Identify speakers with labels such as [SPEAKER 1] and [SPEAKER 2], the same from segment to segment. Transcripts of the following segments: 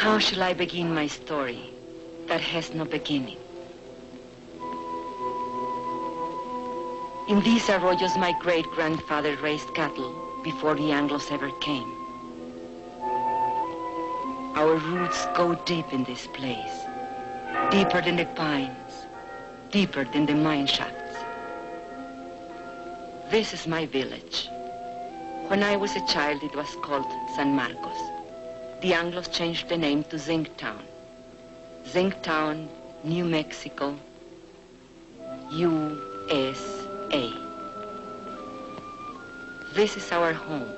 [SPEAKER 1] How shall I begin my story that has no beginning? In these arroyos, my great-grandfather raised cattle before the Anglos ever came. Our roots go deep in this place, deeper than the pines, deeper than the mine shafts. This is my village. When I was a child, it was called San Marcos. The Anglos changed the name to Zinc Town. Zinc Town, New Mexico, U.S.A. This is our home.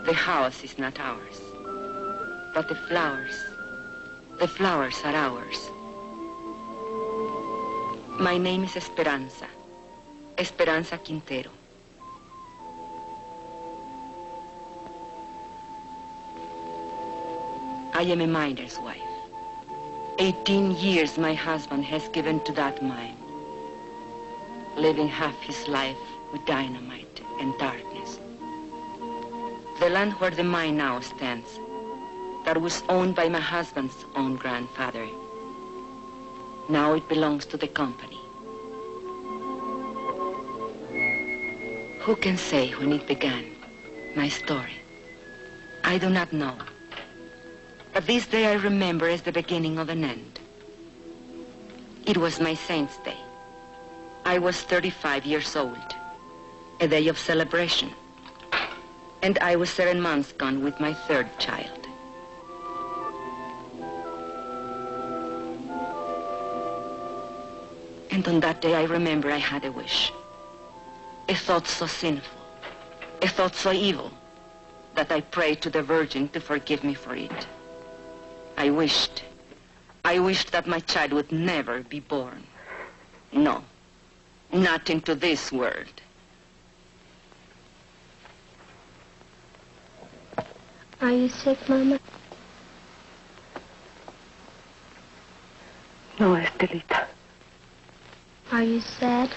[SPEAKER 1] The house is not ours, but the flowers are ours. My name is Esperanza Quintero. I am a miner's wife. 18 years my husband has given to that mine, living half his life with dynamite and darkness. The land where the mine now stands, that was owned by my husband's own grandfather, now it belongs to the company. Who can say when it began, my story? I do not know. But this day I remember as the beginning of an end. It was my saint's day. I was 35 years old, a day of celebration. And I was 7 months gone with my third child. And on that day I remember I had a wish. A thought so sinful, a thought so evil, that I prayed to the Virgin to forgive me for it. I wished that my child would never be born. No, not into this world.
[SPEAKER 2] Are you sick, Mama?
[SPEAKER 1] No, Estelita.
[SPEAKER 2] Are you sad?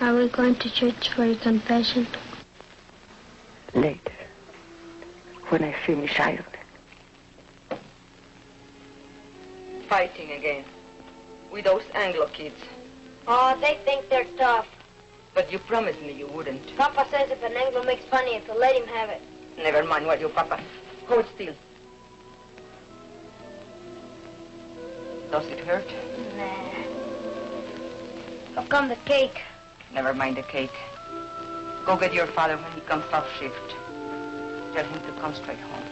[SPEAKER 2] Are we going to church for your confession?
[SPEAKER 1] Later, when I finish ironing. Fighting again with those Anglo kids.
[SPEAKER 2] Oh, they think they're tough.
[SPEAKER 1] But you promised me you wouldn't.
[SPEAKER 2] Papa says if an Anglo makes fun of you, to let him have it.
[SPEAKER 1] Never mind what you, Papa. Hold still. Does it hurt?
[SPEAKER 2] Nah. How come the cake?
[SPEAKER 1] Never mind the cake. Go get your father when he comes off shift. Tell him to come straight home.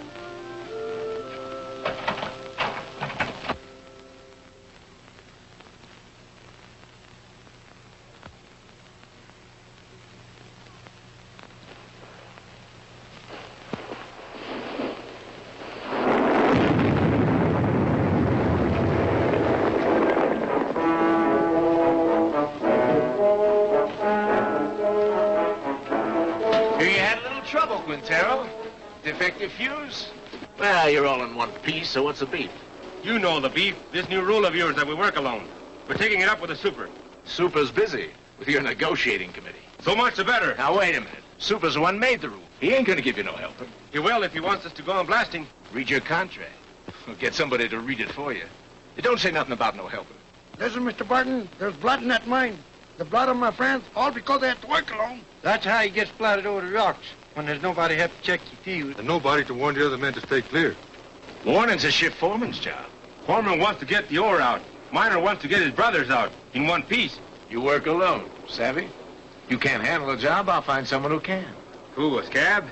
[SPEAKER 3] Quintero? Defective fuse?
[SPEAKER 4] Well, you're all in one piece, so what's the beef?
[SPEAKER 3] You know the beef. This new rule of yours that we work alone. We're taking it up with the super.
[SPEAKER 4] Super's busy with your negotiating committee.
[SPEAKER 3] So much the better.
[SPEAKER 4] Now, wait a minute. Super's the one made the rule. He ain't gonna give you no helping.
[SPEAKER 3] He will if he wants us to go on blasting.
[SPEAKER 4] Read your contract. Or get somebody to read it for you. It don't say nothing about no helping.
[SPEAKER 5] Listen, Mr. Barton, there's blood in that mine. The blood of my friends, all because they have to work alone.
[SPEAKER 6] That's how he gets splattered over the rocks, when there's nobody to help check your fuse.
[SPEAKER 7] And nobody to warn the other men to stay clear.
[SPEAKER 4] Warning's a shift foreman's job.
[SPEAKER 3] Foreman wants to get the ore out. Miner wants to get his brothers out in one piece.
[SPEAKER 4] You work alone, savvy? You can't handle a job, I'll find someone who can.
[SPEAKER 3] Who, a scab?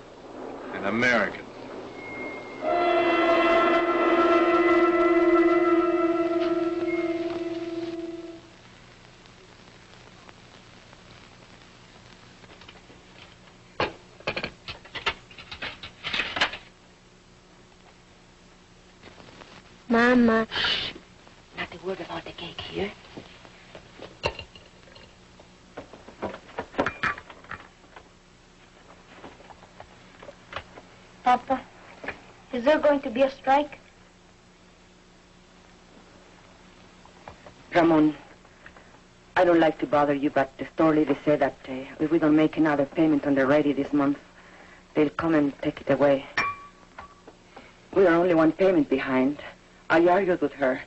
[SPEAKER 4] An American.
[SPEAKER 2] Mama.
[SPEAKER 1] Shh. Not a word about the cake here.
[SPEAKER 2] Papa, is there going to be a strike?
[SPEAKER 1] Ramon, I don't like to bother you, but the store lady said that if we don't make another payment on the ready this month, they'll come and take it away. We are only one payment behind. I argued with her.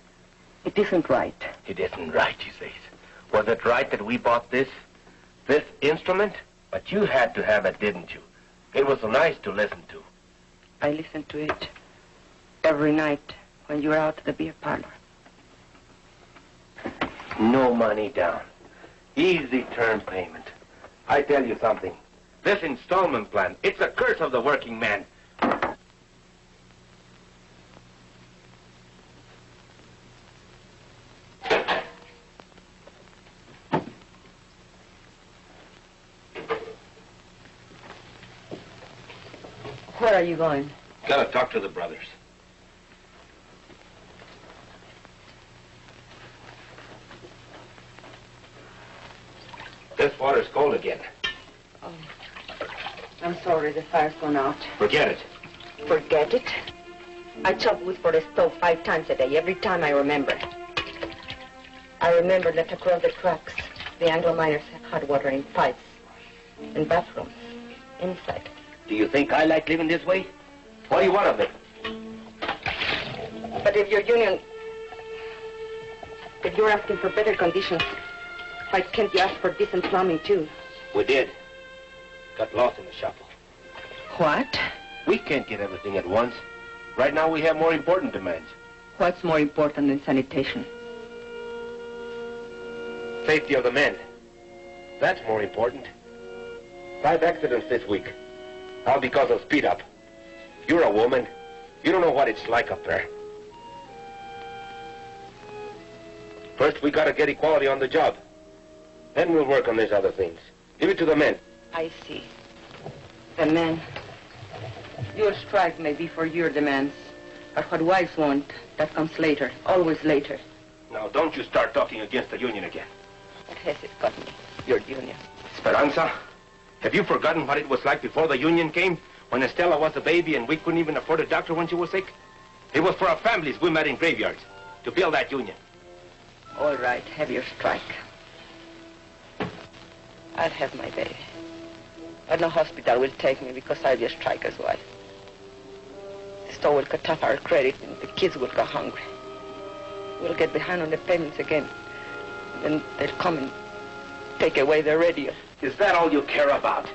[SPEAKER 1] It isn't right.
[SPEAKER 8] It isn't right, she says. Was it right that we bought this instrument? But you had to have it, didn't you? It was so nice to listen to.
[SPEAKER 1] I listened to it every night when you were out at the beer parlor.
[SPEAKER 8] No money down. Easy term payment. I tell you something. This installment plan, it's a curse of the working man.
[SPEAKER 1] Where are you going?
[SPEAKER 8] Gotta talk to the brothers. This water's cold again.
[SPEAKER 1] Oh, I'm sorry, the fire's gone out.
[SPEAKER 8] Forget it.
[SPEAKER 1] Forget it? I chop wood for the stove 5 times a day, every time I remember. I remember that across the tracks, the Anglo miners have hot water in pipes, in bathrooms, inside.
[SPEAKER 8] Do you think I like living this way? What do you want of me?
[SPEAKER 1] But if your union... If you're asking for better conditions, why can't you ask for decent plumbing, too?
[SPEAKER 8] We did. Got lost in the shuffle.
[SPEAKER 1] What?
[SPEAKER 8] We can't get everything at once. Right now we have more important demands.
[SPEAKER 1] What's more important than sanitation?
[SPEAKER 8] Safety of the men. That's more important. 5 accidents this week. All because of speed up. You're a woman. You don't know what it's like up there. First, we gotta get equality on the job. Then we'll work on these other things. Give it to the men.
[SPEAKER 1] I see. The men. Your strike may be for your demands. But what wives want, that comes later. Always later.
[SPEAKER 8] Now, don't you start talking against the union again.
[SPEAKER 1] What has it got me? Your union.
[SPEAKER 8] Esperanza, have you forgotten what it was like before the union came? When Estella was a baby and we couldn't even afford a doctor when she was sick? It was for our families we met in graveyards to build that union.
[SPEAKER 1] All right, have your strike. I'll have my baby. But no hospital will take me because I'll be a striker's wife. The store will cut off our credit and the kids will go hungry. We'll get behind on the payments again. Then they'll come and take away the radio.
[SPEAKER 8] Is that all you care about?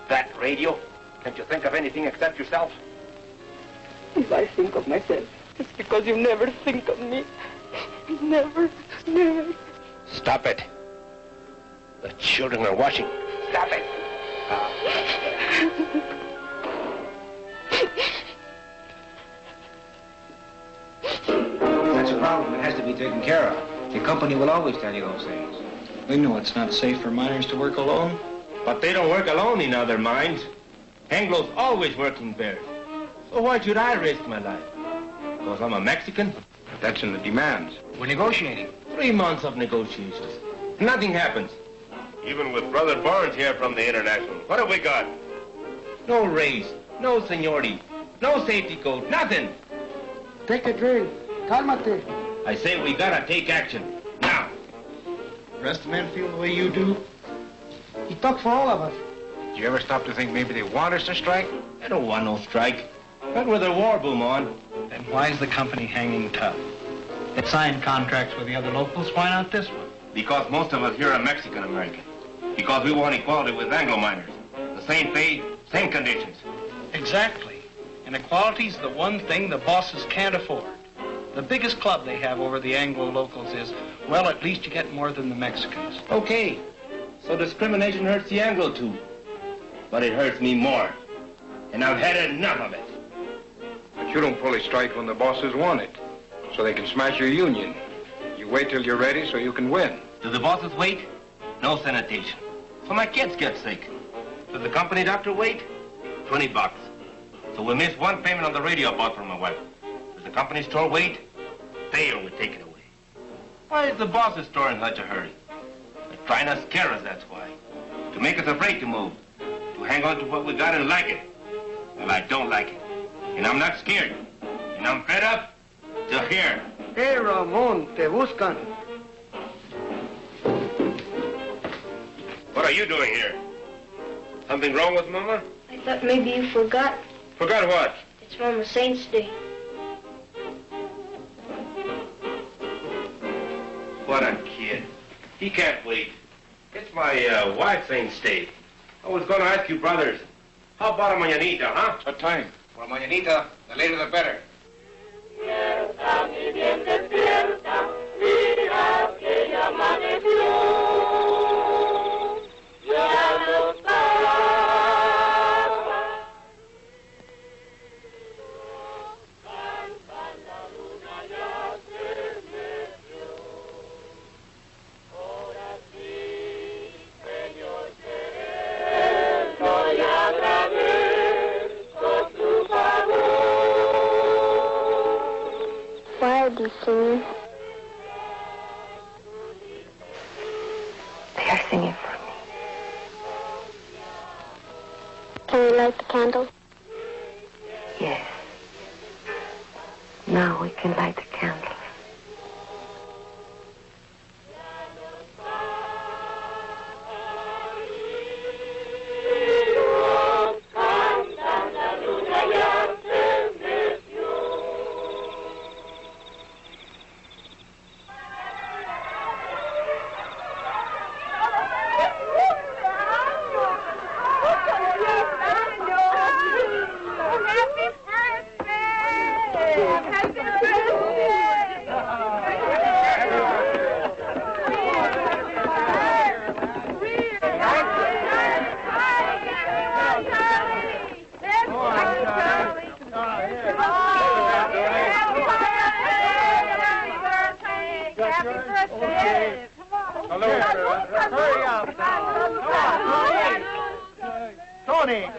[SPEAKER 8] That radio? Can't you think of anything except yourself?
[SPEAKER 1] If I think of myself, it's because you never think of me. Never, never.
[SPEAKER 8] Stop it. The children are watching. Stop it.
[SPEAKER 6] That's a problem. It has to be taken care of. The company will always tell you those things. We know it's not safe for miners to work alone.
[SPEAKER 8] But they don't work alone in other mines. Anglo's always working bears. So why should I risk my life? Because I'm a Mexican?
[SPEAKER 7] That's in the demands.
[SPEAKER 6] We're negotiating.
[SPEAKER 8] 3 months of negotiations. Nothing happens.
[SPEAKER 3] Even with Brother Barnes here from the International. What have we got?
[SPEAKER 8] No raise, no seniority, no safety code, nothing.
[SPEAKER 5] Take a drink. Cálmate.
[SPEAKER 8] I say we gotta take action. Now.
[SPEAKER 6] The rest of the men feel the way you do?
[SPEAKER 5] He talks for all of us.
[SPEAKER 7] Did you ever stop to think maybe they want us to strike?
[SPEAKER 8] I don't want no strike. Not with a war boom on.
[SPEAKER 6] Then why is the company hanging tough? It signed contracts with the other locals. Why not this one?
[SPEAKER 3] Because most of us here are Mexican-American. Because we want equality with Anglo miners. The same pay, same conditions.
[SPEAKER 6] Exactly. And equality's the one thing the bosses can't afford. The biggest club they have over the Anglo locals is, well, at least you get more than the Mexicans.
[SPEAKER 8] Okay. So discrimination hurts the Anglo too. But it hurts me more. And I've had enough of it.
[SPEAKER 7] But you don't fully strike when the bosses want it, so they can smash your union. You wait till you're ready so you can win.
[SPEAKER 8] Do the bosses wait? No sanitation. So my kids get sick. Does the company doctor wait? $20. So we'll miss one payment on the radio I bought for my wife. Does the company store wait? They will take it away. Why is the boss's store in such a hurry? They're trying to scare us, that's why. To make us afraid to move. To hang on to what we got and like it. Well, I don't like it. And I'm not scared. And I'm fed up till here.
[SPEAKER 5] Hey, Ramon, te buscan.
[SPEAKER 3] What are you doing here? Something wrong with Mama?
[SPEAKER 2] I thought maybe you forgot.
[SPEAKER 3] Forgot what?
[SPEAKER 2] It's Mama Saint's Day.
[SPEAKER 3] He can't wait. It's my wife's ain't stay. I was going to ask you, brothers, how about a mañanita, huh?
[SPEAKER 7] What time?
[SPEAKER 3] Well, mañanita, the later the better.
[SPEAKER 2] Why are they singing?
[SPEAKER 1] They are singing for me.
[SPEAKER 2] Can we light the candle?
[SPEAKER 1] Yes. Now we can light the candles.
[SPEAKER 5] Tony!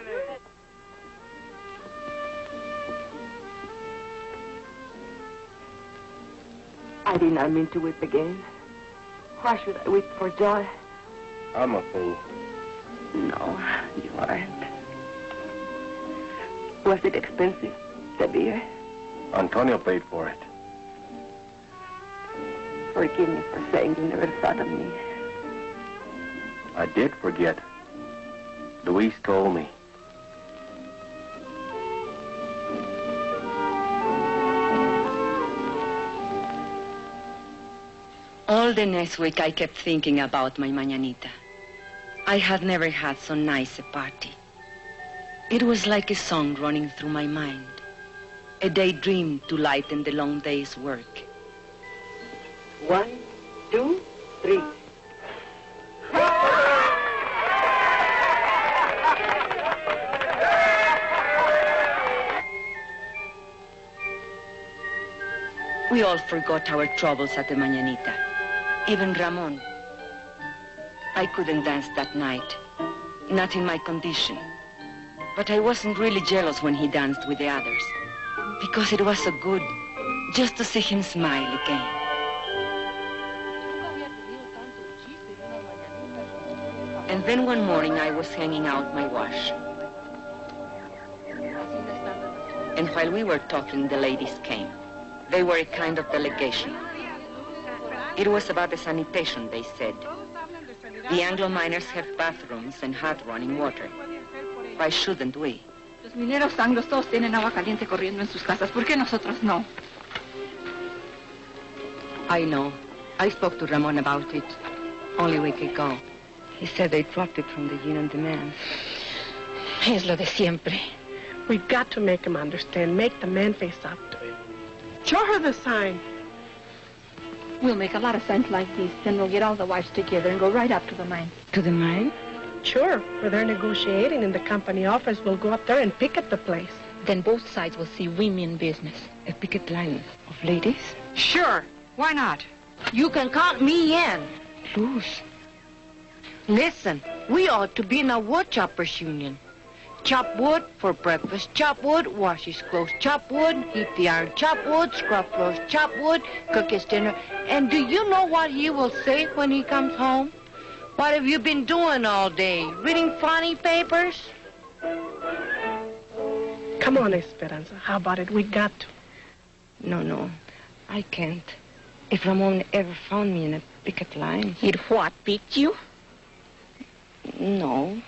[SPEAKER 1] I did not mean to weep again. Why should I weep for joy?
[SPEAKER 3] I'm a fool.
[SPEAKER 1] No, you aren't. Was it expensive, the beer?
[SPEAKER 3] Antonio paid for it.
[SPEAKER 1] Forgive me for saying you never thought of me.
[SPEAKER 3] I did forget. Luis told me.
[SPEAKER 1] All the next week, I kept thinking about my mañanita. I had never had so nice a party. It was like a song running through my mind, a daydream to lighten the long day's work. 1, 2, 3. We all forgot our troubles at the mañanita. Even Ramon. I couldn't dance that night, not in my condition. But I wasn't really jealous when he danced with the others, because it was so good just to see him smile again. And then one morning I was hanging out my wash. And while we were talking, the ladies came. They were a kind of delegation. It was about the sanitation, they said. The Anglo miners have bathrooms and hot running water. Why shouldn't we?
[SPEAKER 9] Los mineros anglos todos tienen agua caliente corriendo en sus casas. ¿Por qué nosotros no?
[SPEAKER 1] I know. I spoke to Ramon about it only a week ago. He said they dropped it from the union demands.
[SPEAKER 9] Es lo de siempre.
[SPEAKER 10] We've got to make him understand. Make the man face up to it. Show her the sign.
[SPEAKER 9] We'll make a lot of signs like these. Then we'll get all the wives together and go right up to the mine.
[SPEAKER 1] To the mine?
[SPEAKER 10] Sure. Where they're negotiating in the company office, we'll go up there and picket the place.
[SPEAKER 9] Then both sides will see we mean business.
[SPEAKER 1] A picket line of ladies?
[SPEAKER 11] Sure. Why not?
[SPEAKER 12] You can count me in.
[SPEAKER 1] Luz.
[SPEAKER 12] Listen, we ought to be in a wood choppers union. Chop wood for breakfast, chop wood, wash his clothes, chop wood, heat the iron, chop wood, scrub floors, chop wood, cook his dinner. And do you know what he will say when he comes home? What have you been doing all day? Reading funny papers?
[SPEAKER 10] Come on, Esperanza. How about it? We got to.
[SPEAKER 1] No. I can't. If Ramon ever found me in a picket line...
[SPEAKER 9] He'd what, picked you?
[SPEAKER 1] No.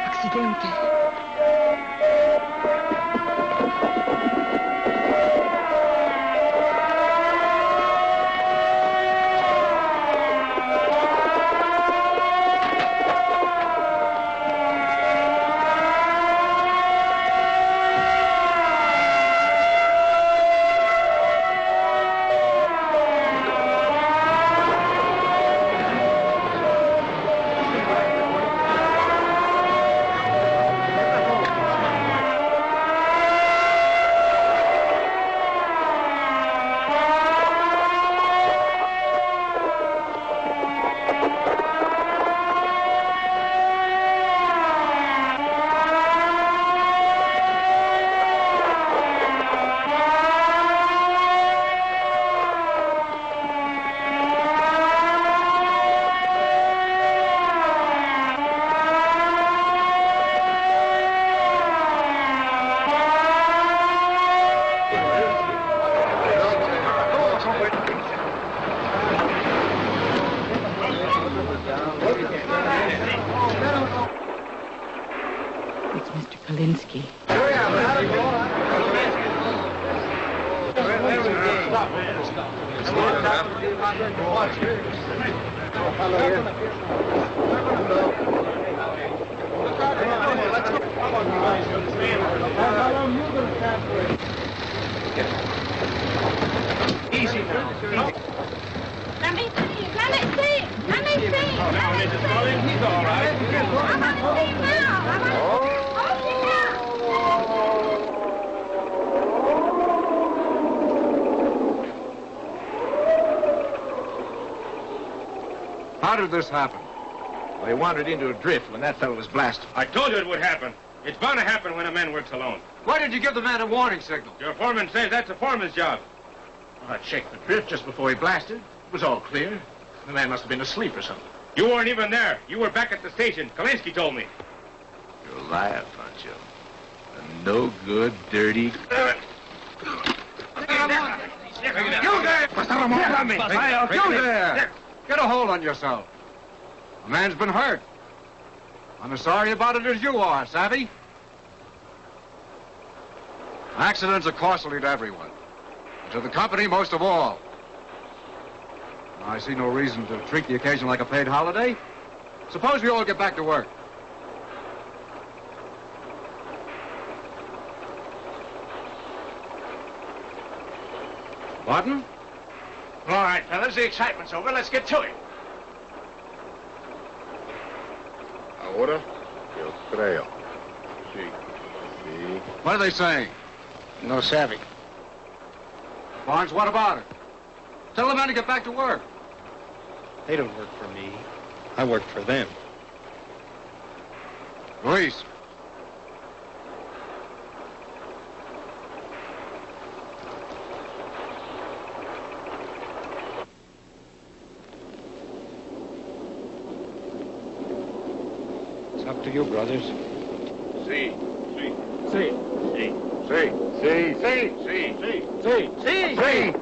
[SPEAKER 1] Accidente. Kaleski.
[SPEAKER 6] Easy now.
[SPEAKER 2] Let me see. Let me see. Let me see.
[SPEAKER 3] Now, Mrs. Mullins, he's all right.
[SPEAKER 2] I want to see now. I want to see.
[SPEAKER 4] How did this happen? Well, he wandered into a drift when that fellow was blasted.
[SPEAKER 3] I told you it would happen. It's bound to happen when a man works alone.
[SPEAKER 7] Why did you give the man a warning signal?
[SPEAKER 3] Your foreman says that's a foreman's job.
[SPEAKER 4] I checked the drift just before he blasted. It was all clear. The man must have been asleep or something.
[SPEAKER 3] You weren't even there. You were back at the station. Kalinsky told me.
[SPEAKER 4] You're a liar, Pancho. A no good, dirty...
[SPEAKER 7] You there! You there! Get a hold on yourself. A man's been hurt. I'm as sorry about it as you are, savvy? Accidents are costly to everyone. And to the company most of all. I see no reason to treat the occasion like a paid holiday. Suppose we all get back to work. Martin?
[SPEAKER 4] All right, fellas, the excitement's over. Let's get to it.
[SPEAKER 7] Ahora, yo creo. Sí. Sí. What are they saying?
[SPEAKER 5] No savvy.
[SPEAKER 7] Barnes, what about it? Tell the men to get back to work.
[SPEAKER 13] They don't work for me. I work for them.
[SPEAKER 7] Luis.
[SPEAKER 13] It's up to you, brothers.
[SPEAKER 7] Sí.
[SPEAKER 3] Sí.
[SPEAKER 7] Sí.
[SPEAKER 3] Sí.
[SPEAKER 7] Sí. Sí. Sí.
[SPEAKER 3] Sí. Sí.
[SPEAKER 7] Sí.
[SPEAKER 3] Sí.
[SPEAKER 7] Sí.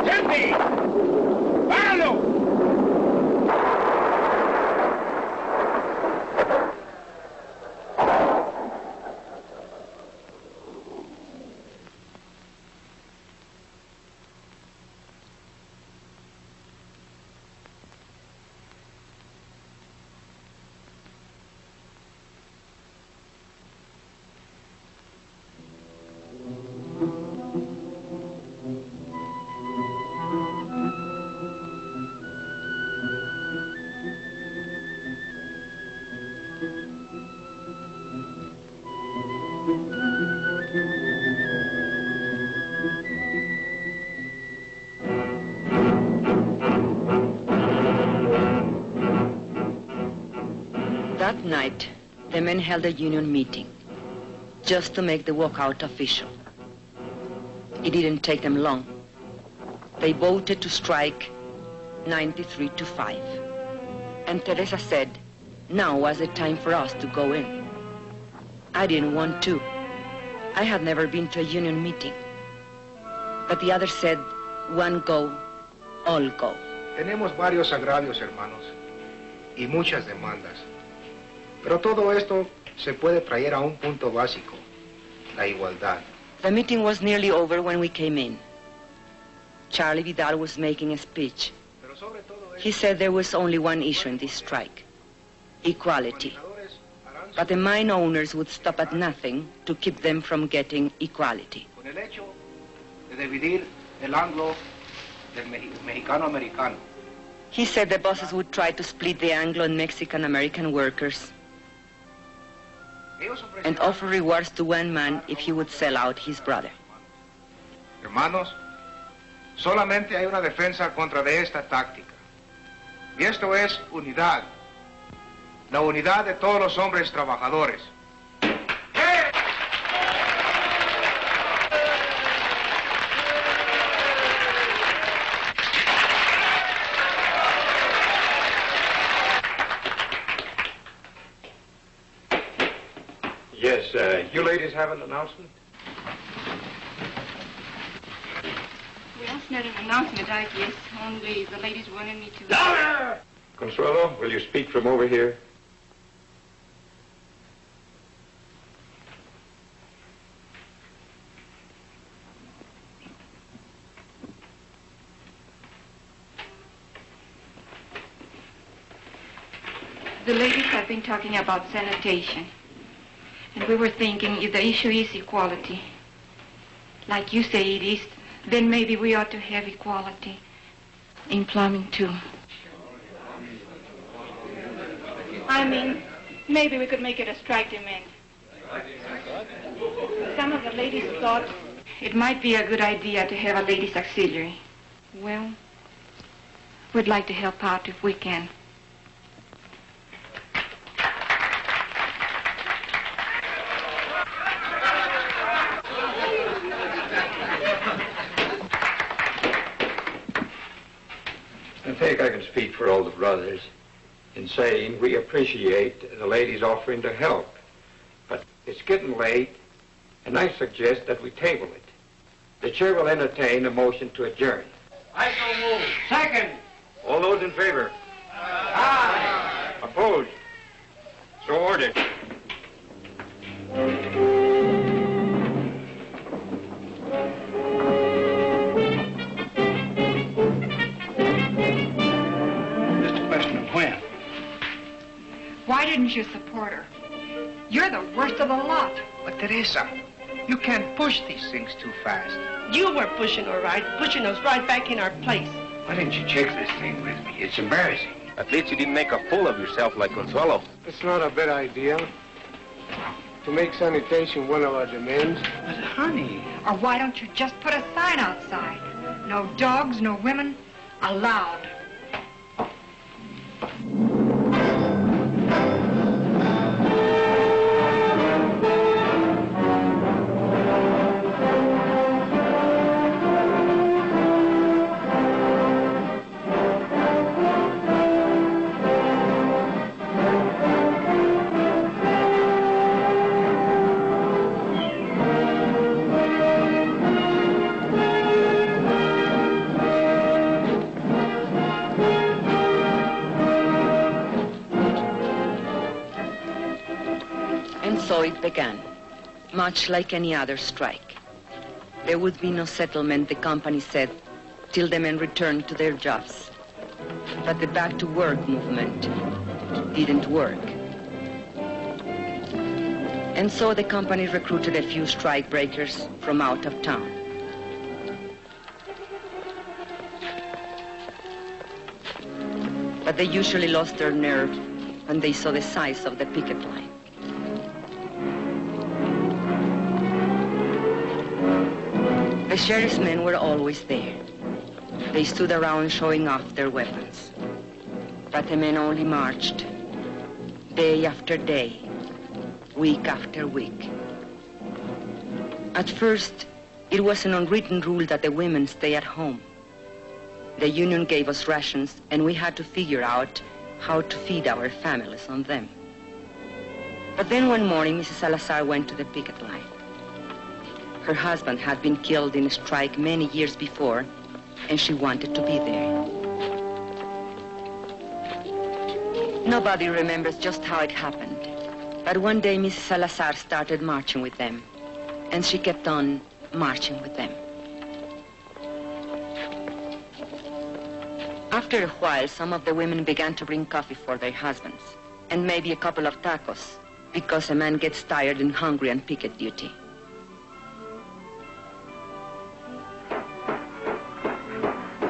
[SPEAKER 3] ¡Gente! ¡Páralo!
[SPEAKER 1] That night, the men held a union meeting just to make the walkout official. It didn't take them long. They voted to strike 93-5. And Teresa said, now was the time for us to go in. I didn't want to. I had never been to a union meeting. But the others said, one go, all go.
[SPEAKER 14] Tenemos varios agravios, hermanos, y muchas demandas. Pero todo esto se puede traer a un punto básico, la igualdad.
[SPEAKER 1] The meeting was nearly over when we came in. Charlie Vidal was making a speech. He said there was only one issue in this strike, equality. But the mine owners would stop at nothing to keep them from getting equality.
[SPEAKER 14] Con el hecho de dividir el Anglo del mexicano-americano.
[SPEAKER 1] He said the bosses would try to split the Anglo and Mexican-American workers and offer rewards to one man if he would sell out his brother.
[SPEAKER 14] Hermanos, solamente hay una defensa contra de esta táctica. Y esto es unidad. La unidad de todos los hombres trabajadores.
[SPEAKER 7] Yes, you ladies have an announcement?
[SPEAKER 9] Well, it's not an announcement, I guess. Only the ladies wanted me to...
[SPEAKER 7] Consuelo, will you speak from over here?
[SPEAKER 9] The ladies have been talking about sanitation. And we were thinking if the issue is equality, like you say it is, then maybe we ought to have equality in plumbing too. I mean, maybe we could make it a strike demand. Some of the ladies thought it might be a good idea to have a ladies' auxiliary. Well, we'd like to help out if we can.
[SPEAKER 15] I think I can speak for all the brothers in saying we appreciate the ladies offering to help. But it's getting late, and I suggest that we table it. The chair will entertain a motion to adjourn.
[SPEAKER 5] I so move.
[SPEAKER 15] Second. All those in favor? Aye. Opposed? So ordered.
[SPEAKER 6] Just a question of when.
[SPEAKER 11] Why didn't you support her? You're the worst of the lot.
[SPEAKER 14] But Teresa, you can't push these things too fast.
[SPEAKER 10] You were pushing her right, pushing us right back in our place.
[SPEAKER 3] Why didn't you check this thing with me? It's embarrassing.
[SPEAKER 8] At least you didn't make a fool of yourself like Consuelo.
[SPEAKER 16] It's not a bad idea to make sanitation one of our demands.
[SPEAKER 6] But honey...
[SPEAKER 11] Or why don't you just put a sign outside? No dogs, no women, allowed.
[SPEAKER 1] So it began, much like any other strike. There would be no settlement, the company said, till the men returned to their jobs. But the back-to-work movement didn't work. And so the company recruited a few strike breakers from out of town. But they usually lost their nerve when they saw the size of the picket line. The sheriff's men were always there. They stood around showing off their weapons. But the men only marched, day after day, week after week. At first, it was an unwritten rule that the women stay at home. The union gave us rations, and we had to figure out how to feed our families on them. But then one morning, Mrs. Salazar went to the picket line. Her husband had been killed in a strike many years before, and she wanted to be there. Nobody remembers just how it happened, but one day Mrs. Salazar started marching with them, and she kept on marching with them. After a while, some of the women began to bring coffee for their husbands, and maybe a couple of tacos, because a man gets tired and hungry on picket duty.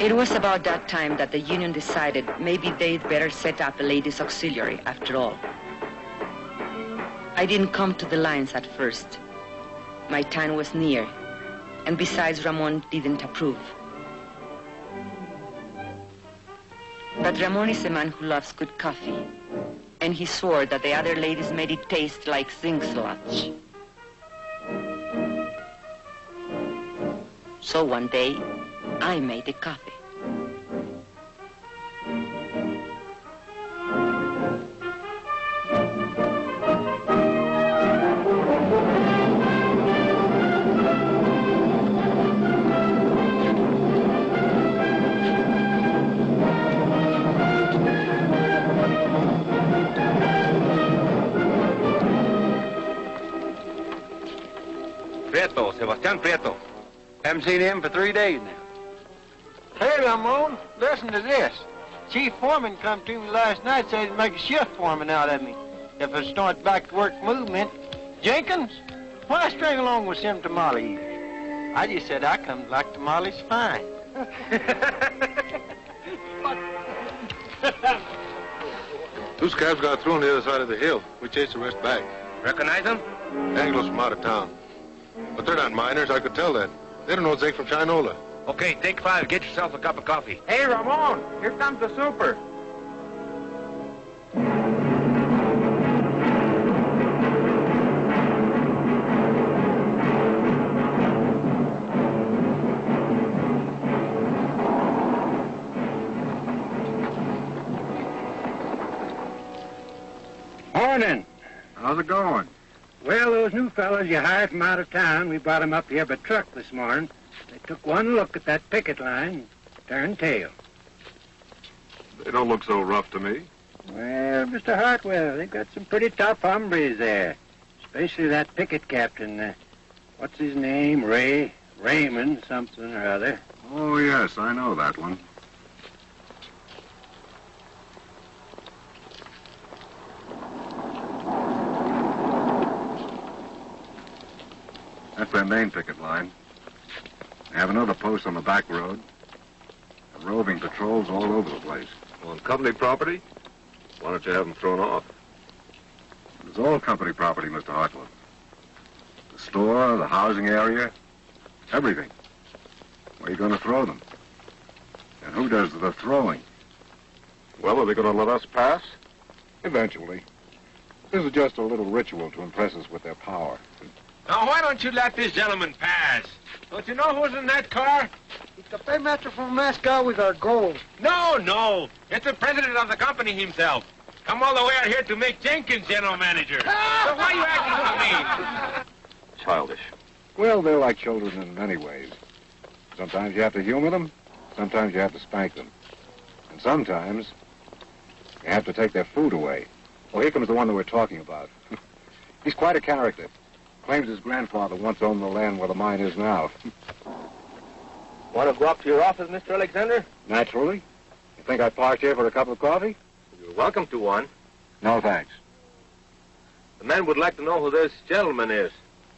[SPEAKER 1] It was about that time that the union decided maybe they'd better set up a ladies' auxiliary after all. I didn't come to the lines at first. My time was near, and besides, Ramon didn't approve. But Ramon is a man who loves good coffee, and he swore that the other ladies made it taste like zinc sludge. So one day, I made the coffee.
[SPEAKER 8] Prieto, Sebastián Prieto. Haven't seen him for 3 days now.
[SPEAKER 16] Hey, Ramon, listen to this.
[SPEAKER 17] chief foreman come to me last night, said he'd make a shift foreman out of me if I start back to work movement. Jenkins, why string along with some tamales? I just said I come to like tamales fine.
[SPEAKER 18] Two scabs got through on the other side of the hill. We chased the rest back.
[SPEAKER 3] Recognize them?
[SPEAKER 18] Anglos from out of town. But they're not miners, I could tell that. They don't know zinc from Chinola.
[SPEAKER 3] Okay, take 5. Get yourself a cup of coffee.
[SPEAKER 15] Hey, Ramon, here comes the super.
[SPEAKER 19] Morning.
[SPEAKER 7] How's it going?
[SPEAKER 19] Well, those new fellows you hired from out of town, we brought them up here by truck this morning. They took one look at that picket line, turned tail.
[SPEAKER 18] They don't look so rough to me.
[SPEAKER 19] Well, Mr. Hartwell, they've got some pretty tough hombres there. Especially that picket captain. What's his name? Raymond something or other.
[SPEAKER 7] Oh, yes, I know that one. That's their main picket line. They have another post on the back road. And roving patrols all over the place.
[SPEAKER 18] On company property? Why don't you have them thrown off?
[SPEAKER 7] It's all company property, Mr. Hartwell. The store, the housing area, everything. Where are you going to throw them? And who does the throwing?
[SPEAKER 18] Well, are they going to let us pass?
[SPEAKER 7] Eventually. This is just a little ritual to impress us with their power.
[SPEAKER 8] Now, why don't you let this gentleman pass? Don't you know who's in that car?
[SPEAKER 5] It's the paymaster from Moscow with our gold.
[SPEAKER 8] No. It's the president of the company himself. Come all the way out here to make Jenkins general manager. So why are you acting with me?
[SPEAKER 18] Childish.
[SPEAKER 7] Well, they're like children in many ways. Sometimes you have to humor them. Sometimes you have to spank them. And sometimes you have to take their food away. Oh, here comes the one that we're talking about. He's quite a character. Claims his grandfather once owned the land where the mine is now.
[SPEAKER 8] Want to go up to your office, Mr. Alexander?
[SPEAKER 7] Naturally. You think I parked here for a cup of coffee?
[SPEAKER 8] You're welcome to one.
[SPEAKER 7] No, thanks.
[SPEAKER 8] The man would like to know who this gentleman is.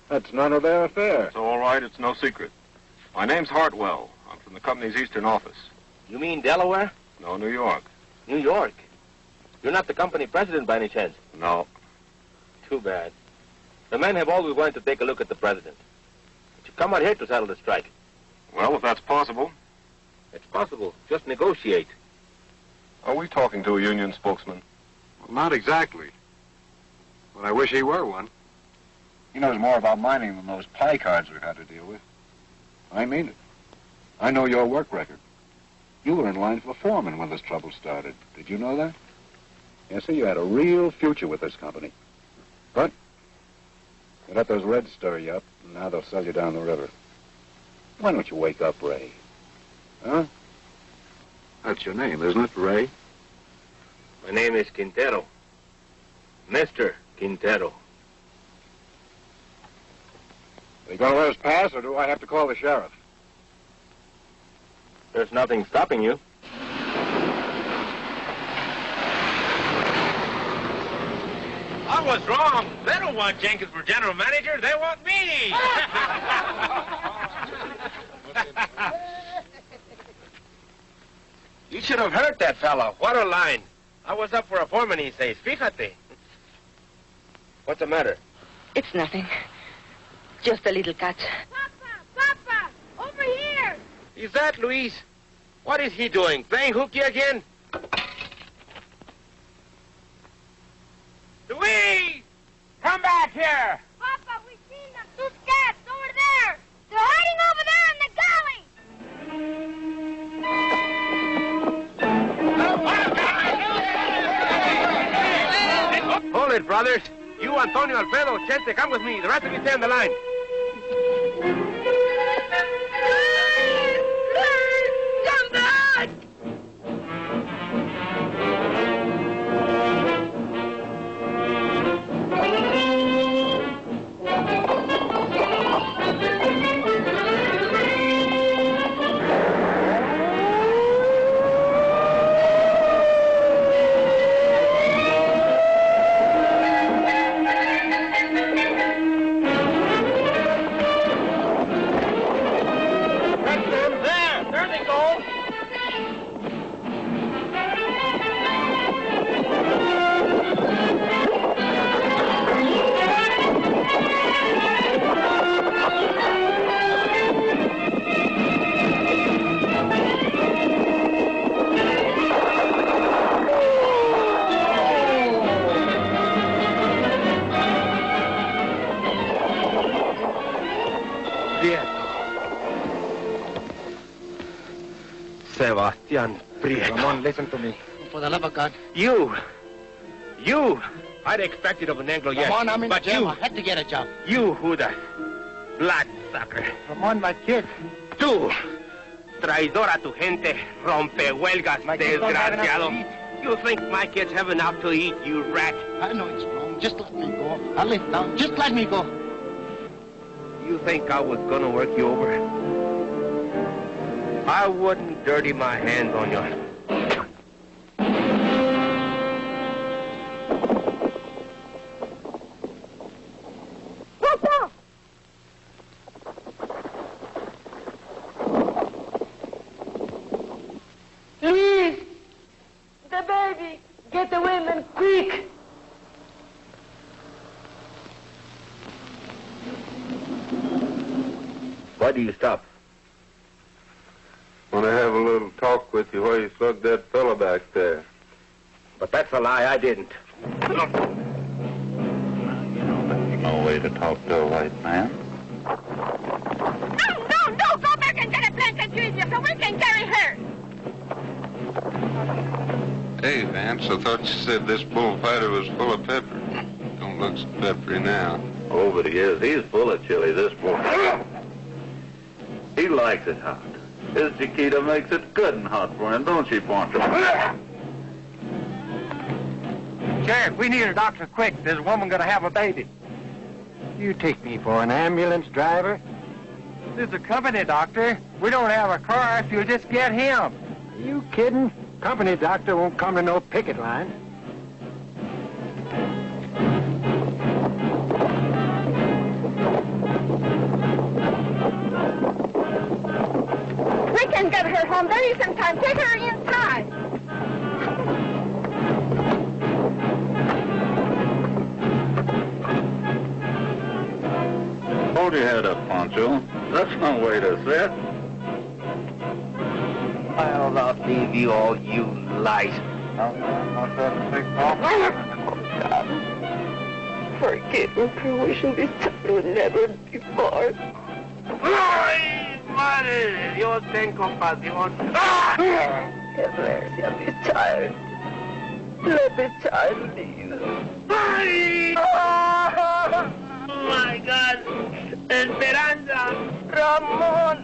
[SPEAKER 7] That's none of their affair.
[SPEAKER 18] It's all right. It's no secret. My name's Hartwell. I'm from the company's eastern office.
[SPEAKER 8] You mean Delaware?
[SPEAKER 18] No, New York.
[SPEAKER 8] New York? You're not the company president by any chance?
[SPEAKER 18] No.
[SPEAKER 8] Too bad. The men have always wanted to take a look at the president. But you come out here to settle the strike.
[SPEAKER 18] Well, if that's possible.
[SPEAKER 8] It's possible. Just negotiate.
[SPEAKER 18] Are we talking to a union spokesman?
[SPEAKER 7] Well, not exactly. But I wish he were one. He knows more about mining than those pie cards we've had to deal with. I mean it. I know your work record. You were in line for foreman when this trouble started. Did you know that? Yes, sir, you had a real future with this company. But you let those Reds stir you up, and now they'll sell you down the river. Why don't you wake up, Ray? Huh? That's your name, isn't it, Ray?
[SPEAKER 8] My name is Quintero. Mr. Quintero.
[SPEAKER 7] Are you going to let us pass, or do I have to call the sheriff?
[SPEAKER 8] There's nothing stopping you. I was wrong. They don't want Jenkins for general manager. They want me. You should have heard that fellow. What a line. I was up for a foreman, he says. Fíjate. What's the matter?
[SPEAKER 1] It's nothing. Just a little catch.
[SPEAKER 11] Papa, over here.
[SPEAKER 8] Is that Luis? What is he doing? Playing hooky again? Luis! Come back here!
[SPEAKER 11] Papa, we've seen them. Two scabs over there. They're hiding over there in the gully.
[SPEAKER 8] Hold it, brothers. You, Antonio, Alfredo, Chente, come with me. The rest of you stay on the line.
[SPEAKER 11] Come back!
[SPEAKER 17] Prieto. Sebastian Prieto.
[SPEAKER 8] Ramon, listen to me.
[SPEAKER 5] For the love of God.
[SPEAKER 8] You! I'd expect it of an Anglo, yes.
[SPEAKER 5] Ramon, I'm in
[SPEAKER 8] but
[SPEAKER 5] jail.
[SPEAKER 8] you,
[SPEAKER 5] I had to get a job.
[SPEAKER 8] You, Judas. Bloodsucker.
[SPEAKER 17] Ramon, my kid.
[SPEAKER 8] Tú, traidor a tu gente, rompehuelgas, desgraciado. You think my kids have enough to eat, you rat?
[SPEAKER 5] I know it's wrong. Just let me go. I'll lay down. Just let me go.
[SPEAKER 8] You think I was gonna work you over? I wouldn't dirty my hands on you.
[SPEAKER 12] Please, the baby, get the women, quick.
[SPEAKER 8] Why do you stop?
[SPEAKER 7] Want to have a little talk with you while you slugged that fella back there.
[SPEAKER 8] But that's a lie, I didn't.
[SPEAKER 7] No way to talk to a white man.
[SPEAKER 12] No, go back and get a blanket, Julia, so we can carry her.
[SPEAKER 7] Hey, Vance, I thought you said this bullfighter was full of pepper. Don't look so peppery now.
[SPEAKER 20] Oh, but he is. He's full of chili, this boy. He likes it hot. His Chiquita makes it good and hot for him, don't she, Poncho?
[SPEAKER 17] Sheriff, we need a doctor quick. There's a woman gonna have a baby. You take me for an ambulance driver? This is a company doctor. We don't have a car if you'll just get him. Are you kidding? Company doctor won't come to no picket line.
[SPEAKER 12] We can get her home. There isn't time. Take her inside.
[SPEAKER 20] Hold your head up, Poncho. That's no way to sit.
[SPEAKER 8] I'll not leave you all, you lies.
[SPEAKER 20] Not that big talk.
[SPEAKER 12] Forgive me for wishing this time would never be born.
[SPEAKER 8] ¡Ay, madre de Dios, ten compasión!
[SPEAKER 12] Have mercy on this child. Let the child live.
[SPEAKER 8] ¡Ay! Oh, my God! Esperanza!
[SPEAKER 12] Ramon!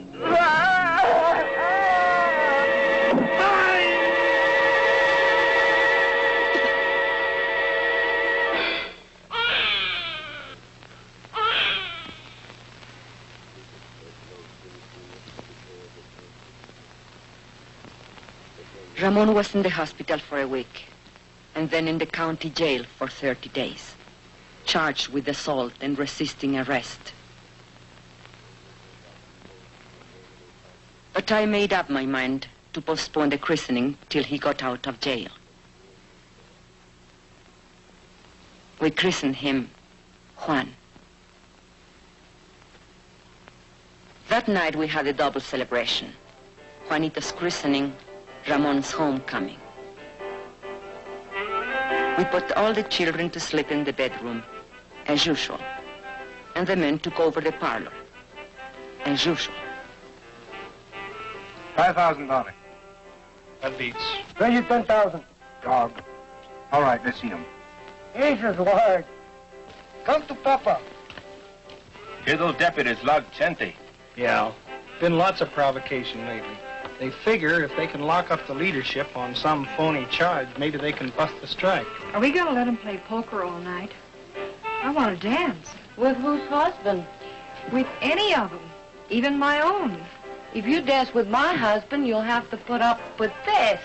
[SPEAKER 1] Ramon was in the hospital for a week, and then in the county jail for 30 days, charged with assault and resisting arrest. But I made up my mind to postpone the christening till he got out of jail. We christened him Juan. That night we had a double celebration. Juanito's christening, Ramon's homecoming. We put all the children to sleep in the bedroom, as usual, and the men took over the parlor, as usual.
[SPEAKER 14] $5,000.
[SPEAKER 17] That beats.
[SPEAKER 5] Pay you 10,000.
[SPEAKER 14] Dog. All right, let's see him.
[SPEAKER 5] Jesus, word. Come to Papa.
[SPEAKER 3] Hear those deputies log Chente.
[SPEAKER 6] Yeah, been lots of provocation lately. They figure if they can lock up the leadership on some phony charge, maybe they can bust the strike.
[SPEAKER 11] Are we going to let them play poker all night? I want to dance.
[SPEAKER 12] With whose husband?
[SPEAKER 11] With any of them, even my own.
[SPEAKER 12] If you dance with my husband, you'll have to put up with this.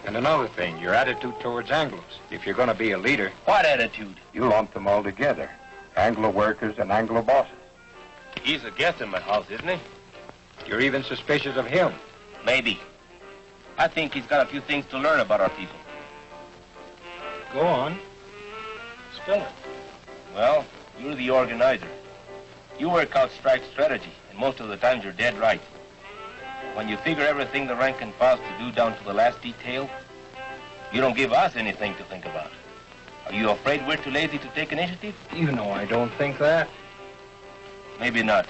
[SPEAKER 19] And another thing, your attitude towards Anglos. If you're going to be a leader...
[SPEAKER 3] What attitude?
[SPEAKER 19] You lump them all together. Anglo workers and Anglo bosses.
[SPEAKER 3] He's a guest in my house, isn't he?
[SPEAKER 19] You're even suspicious of him.
[SPEAKER 3] Maybe. I think he's got a few things to learn about our people.
[SPEAKER 6] Go on. Spill it.
[SPEAKER 3] Well, you're the organizer. You work out strike strategy, and most of the times you're dead right. When you figure everything the rank and file to do down to the last detail,
[SPEAKER 8] You don't give us anything to think about. Are you afraid we're too lazy to take initiative?
[SPEAKER 6] You know I don't think that.
[SPEAKER 8] Maybe not.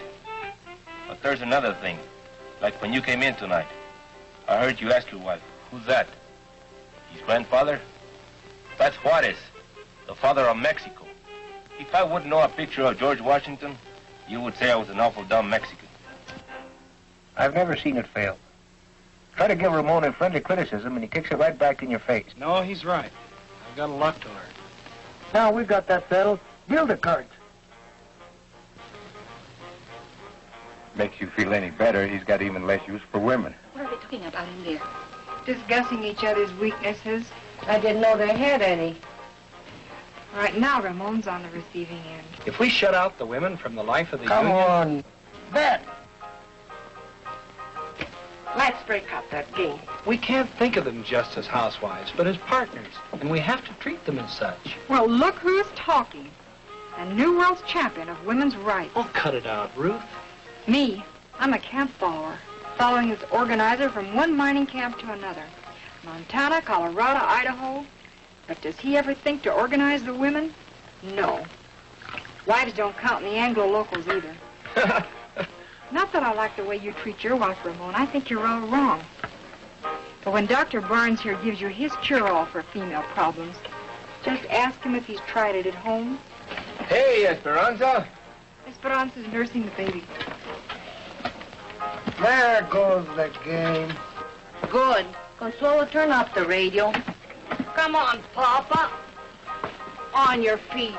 [SPEAKER 8] But there's another thing. Like when you came in tonight, I heard you ask your wife, who's that? His grandfather? That's Juarez, the father of Mexico. If I wouldn't know a picture of George Washington, you would say I was an awful dumb Mexican.
[SPEAKER 21] I've never seen it fail. Try to give Ramon a friendly criticism, and he kicks it right back in your face.
[SPEAKER 6] No, he's right. I've got a lot to learn.
[SPEAKER 21] Now we've got that settled. Deal the cards.
[SPEAKER 7] Makes you feel any better, he's got even less use for women.
[SPEAKER 11] What are they talking about in there? Discussing each other's weaknesses.
[SPEAKER 12] I didn't know they had any.
[SPEAKER 11] Right now, Ramon's on the receiving end.
[SPEAKER 6] If we shut out the women from the life of the
[SPEAKER 21] Come
[SPEAKER 6] union...
[SPEAKER 21] on. Bet.
[SPEAKER 12] Let's break up that game.
[SPEAKER 6] We can't think of them just as housewives, but as partners. And we have to treat them as such.
[SPEAKER 11] Well, look who's talking. A new world's champion of women's rights.
[SPEAKER 6] Oh, cut it out, Ruth.
[SPEAKER 11] Me, I'm a camp follower, following this organizer from one mining camp to another. Montana, Colorado, Idaho. But does he ever think to organize the women? No. Wives don't count in the Anglo locals either. Not that I like the way you treat your wife, Ramon. I think you're all wrong. But when Dr. Barnes here gives you his cure-all for female problems, just ask him if he's tried it at home.
[SPEAKER 3] Hey, Esperanza.
[SPEAKER 11] Esperanza's nursing the baby.
[SPEAKER 21] There goes the game.
[SPEAKER 12] Good. Consuelo, turn up the radio. Come on, Papa. On your feet.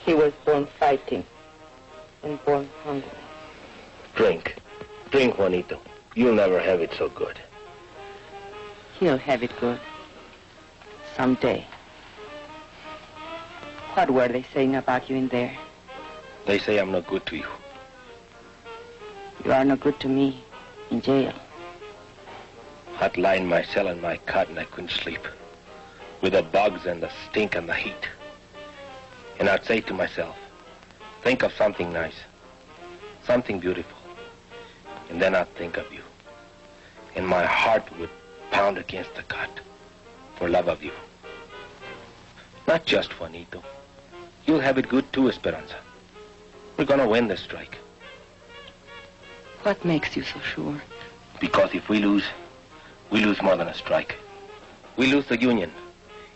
[SPEAKER 12] He was born fighting and born hungry.
[SPEAKER 8] Drink. Drink, Juanito. You'll never have it so good.
[SPEAKER 1] He'll have it good. Someday. What were they saying about you in there?
[SPEAKER 8] They say I'm no good to you.
[SPEAKER 1] You are no good to me in jail.
[SPEAKER 8] I'd lie in my cell in my cot and I couldn't sleep. With the bugs and the stink and the heat. And I'd say to myself, think of something nice, something beautiful. And then I'd think of you. And my heart would pound against the cot for love of you. Not just Juanito. You'll have it good too, Esperanza. We're gonna win this strike.
[SPEAKER 1] What makes you so sure?
[SPEAKER 8] Because if we lose more than a strike. We lose the union,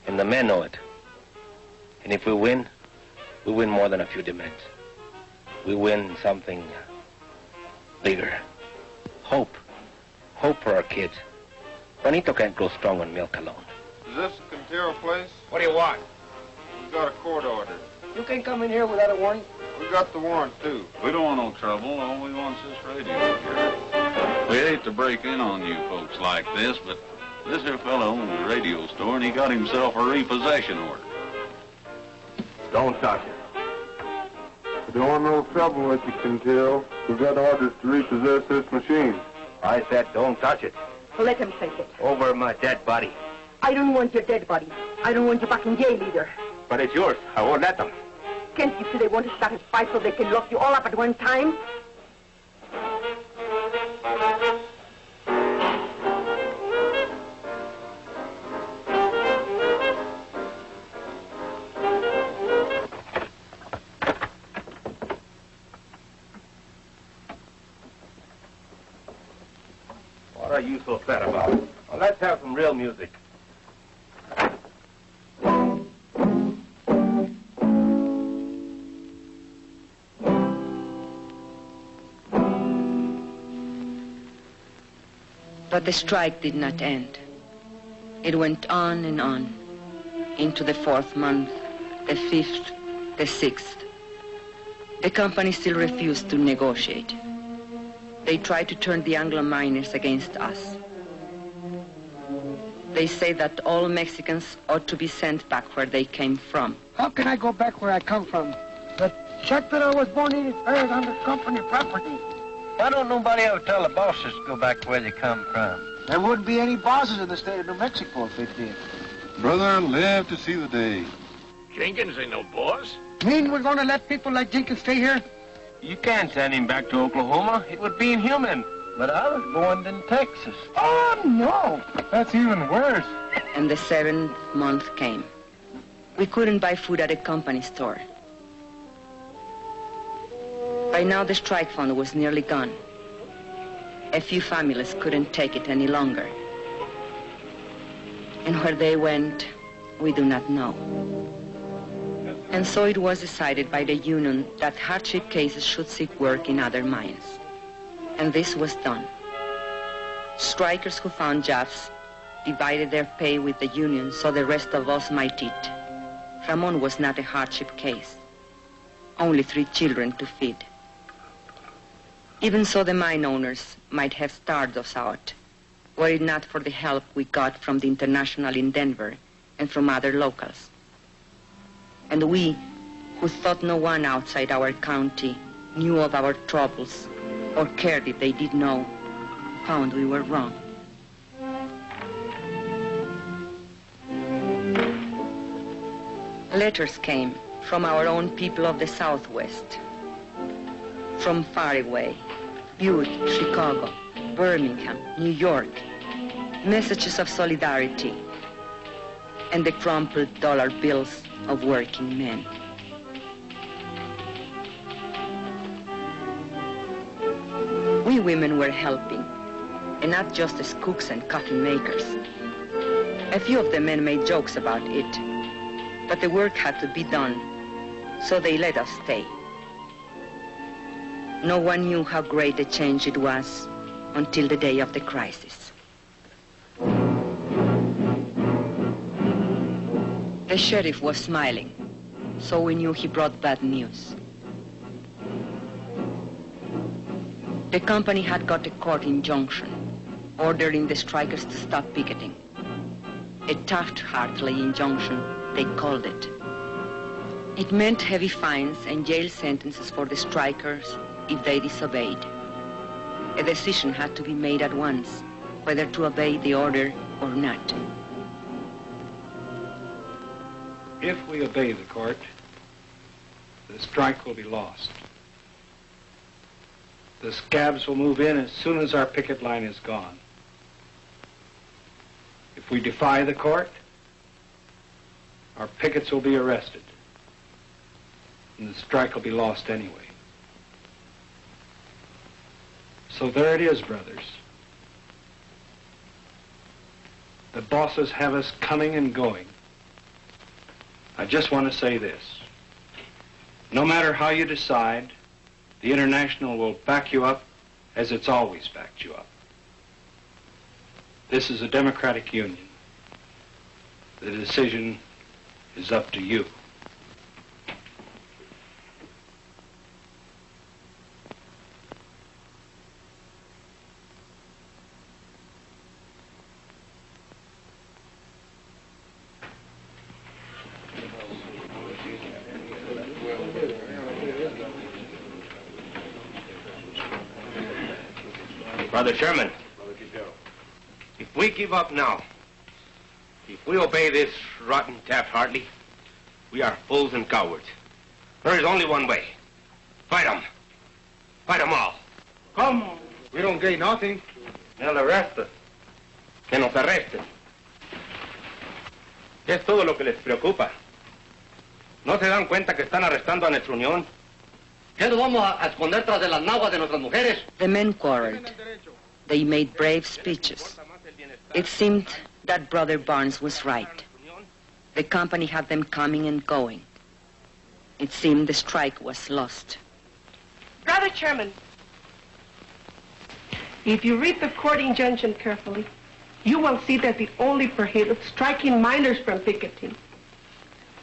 [SPEAKER 8] and the men know it. And if we win more than a few demands. We win something bigger. Hope. Hope for our kids. Juanito can't grow strong on milk alone.
[SPEAKER 18] Is this the Quintero place?
[SPEAKER 3] What do you want?
[SPEAKER 18] We got a court order.
[SPEAKER 21] You can't come in here without a warrant.
[SPEAKER 18] We got the warrant, too.
[SPEAKER 20] We don't want no trouble. All we want is this radio here. We hate to break in on you folks like this, but this here fella owns a radio store, and he got himself a repossession order.
[SPEAKER 3] Don't touch it.
[SPEAKER 18] We don't want no trouble with you, Quintero. We got orders to repossess this machine.
[SPEAKER 3] I said don't touch it.
[SPEAKER 22] Let him take it.
[SPEAKER 3] Over my dead body.
[SPEAKER 22] I don't want your dead body. I don't want you back in jail either.
[SPEAKER 3] But it's yours. I won't let them.
[SPEAKER 22] Can't you see they want to start a fight so they can lock you all up at one time?
[SPEAKER 3] What are you so sad about? Well, let's have some real music.
[SPEAKER 1] But the strike did not end. It went on and on, into the 4th month, the 5th, the 6th. The company still refused to negotiate. They tried to turn the Anglo miners against us. They say that all Mexicans ought to be sent back where they came from.
[SPEAKER 5] How can I go back where I come from? The check that I was born in is buried under company property.
[SPEAKER 17] Why don't nobody ever tell the bosses to go back where they come from?
[SPEAKER 5] There wouldn't be any bosses in the state of New Mexico if they did.
[SPEAKER 18] Brother, live to see the day.
[SPEAKER 2] Jenkins ain't no boss.
[SPEAKER 5] Mean we're going to let people like Jenkins stay here?
[SPEAKER 17] You can't send him back to Oklahoma. It would be inhuman. But I was born in Texas.
[SPEAKER 5] Oh, no.
[SPEAKER 18] That's even worse.
[SPEAKER 1] And the 7th month came. We couldn't buy food at a company store. By now, the strike fund was nearly gone. A few families couldn't take it any longer. And where they went, we do not know. And so it was decided by the union that hardship cases should seek work in other mines. And this was done. Strikers who found jobs divided their pay with the union so the rest of us might eat. Ramon was not a hardship case. Only 3 children to feed. Even so, the mine owners might have starved us out, were it not for the help we got from the International in Denver and from other locals. And we, who thought no one outside our county knew of our troubles or cared if they did know, found we were wrong. Letters came from our own people of the Southwest, from far away, Butte, Chicago, Birmingham, New York, messages of solidarity, and the crumpled dollar bills of working men. We women were helping, and not just as cooks and coffee makers. A few of the men made jokes about it, but the work had to be done, so they let us stay. No one knew how great a change it was until the day of the crisis. The sheriff was smiling, so we knew he brought bad news. The company had got a court injunction ordering the strikers to stop picketing. A Taft-Hartley injunction, they called it. It meant heavy fines and jail sentences for the strikers if they disobeyed. A decision had to be made at once, whether to obey the order or not.
[SPEAKER 6] If we obey the court, the strike will be lost. The scabs will move in as soon as our picket line is gone. If we defy the court, our pickets will be arrested, and the strike will be lost anyway. So there it is, brothers. The bosses have us coming and going. I just want to say this. No matter how you decide, the International will back you up as it's always backed you up. This is a democratic union. The decision is up to you.
[SPEAKER 8] Brother Sherman, if we give up now, if we obey this rotten Taft-Hartley, we are fools and cowards. There is only one way. Fight them. Fight them all.
[SPEAKER 14] Come on. We don't gain nothing.
[SPEAKER 8] They'll arrest us. Que nos arresten. Es todo lo que les preocupa. ¿No se dan cuenta que están arrestando a nuestra unión?
[SPEAKER 2] ¿Qué nos vamos a esconder tras de las naguas de nuestras mujeres?
[SPEAKER 1] The men quarreled. They made brave speeches. It seemed that Brother Barnes was right. The company had them coming and going. It seemed the strike was lost.
[SPEAKER 10] Brother Chairman, if you read the court injunction carefully, you will see that it only prohibits striking miners from picketing.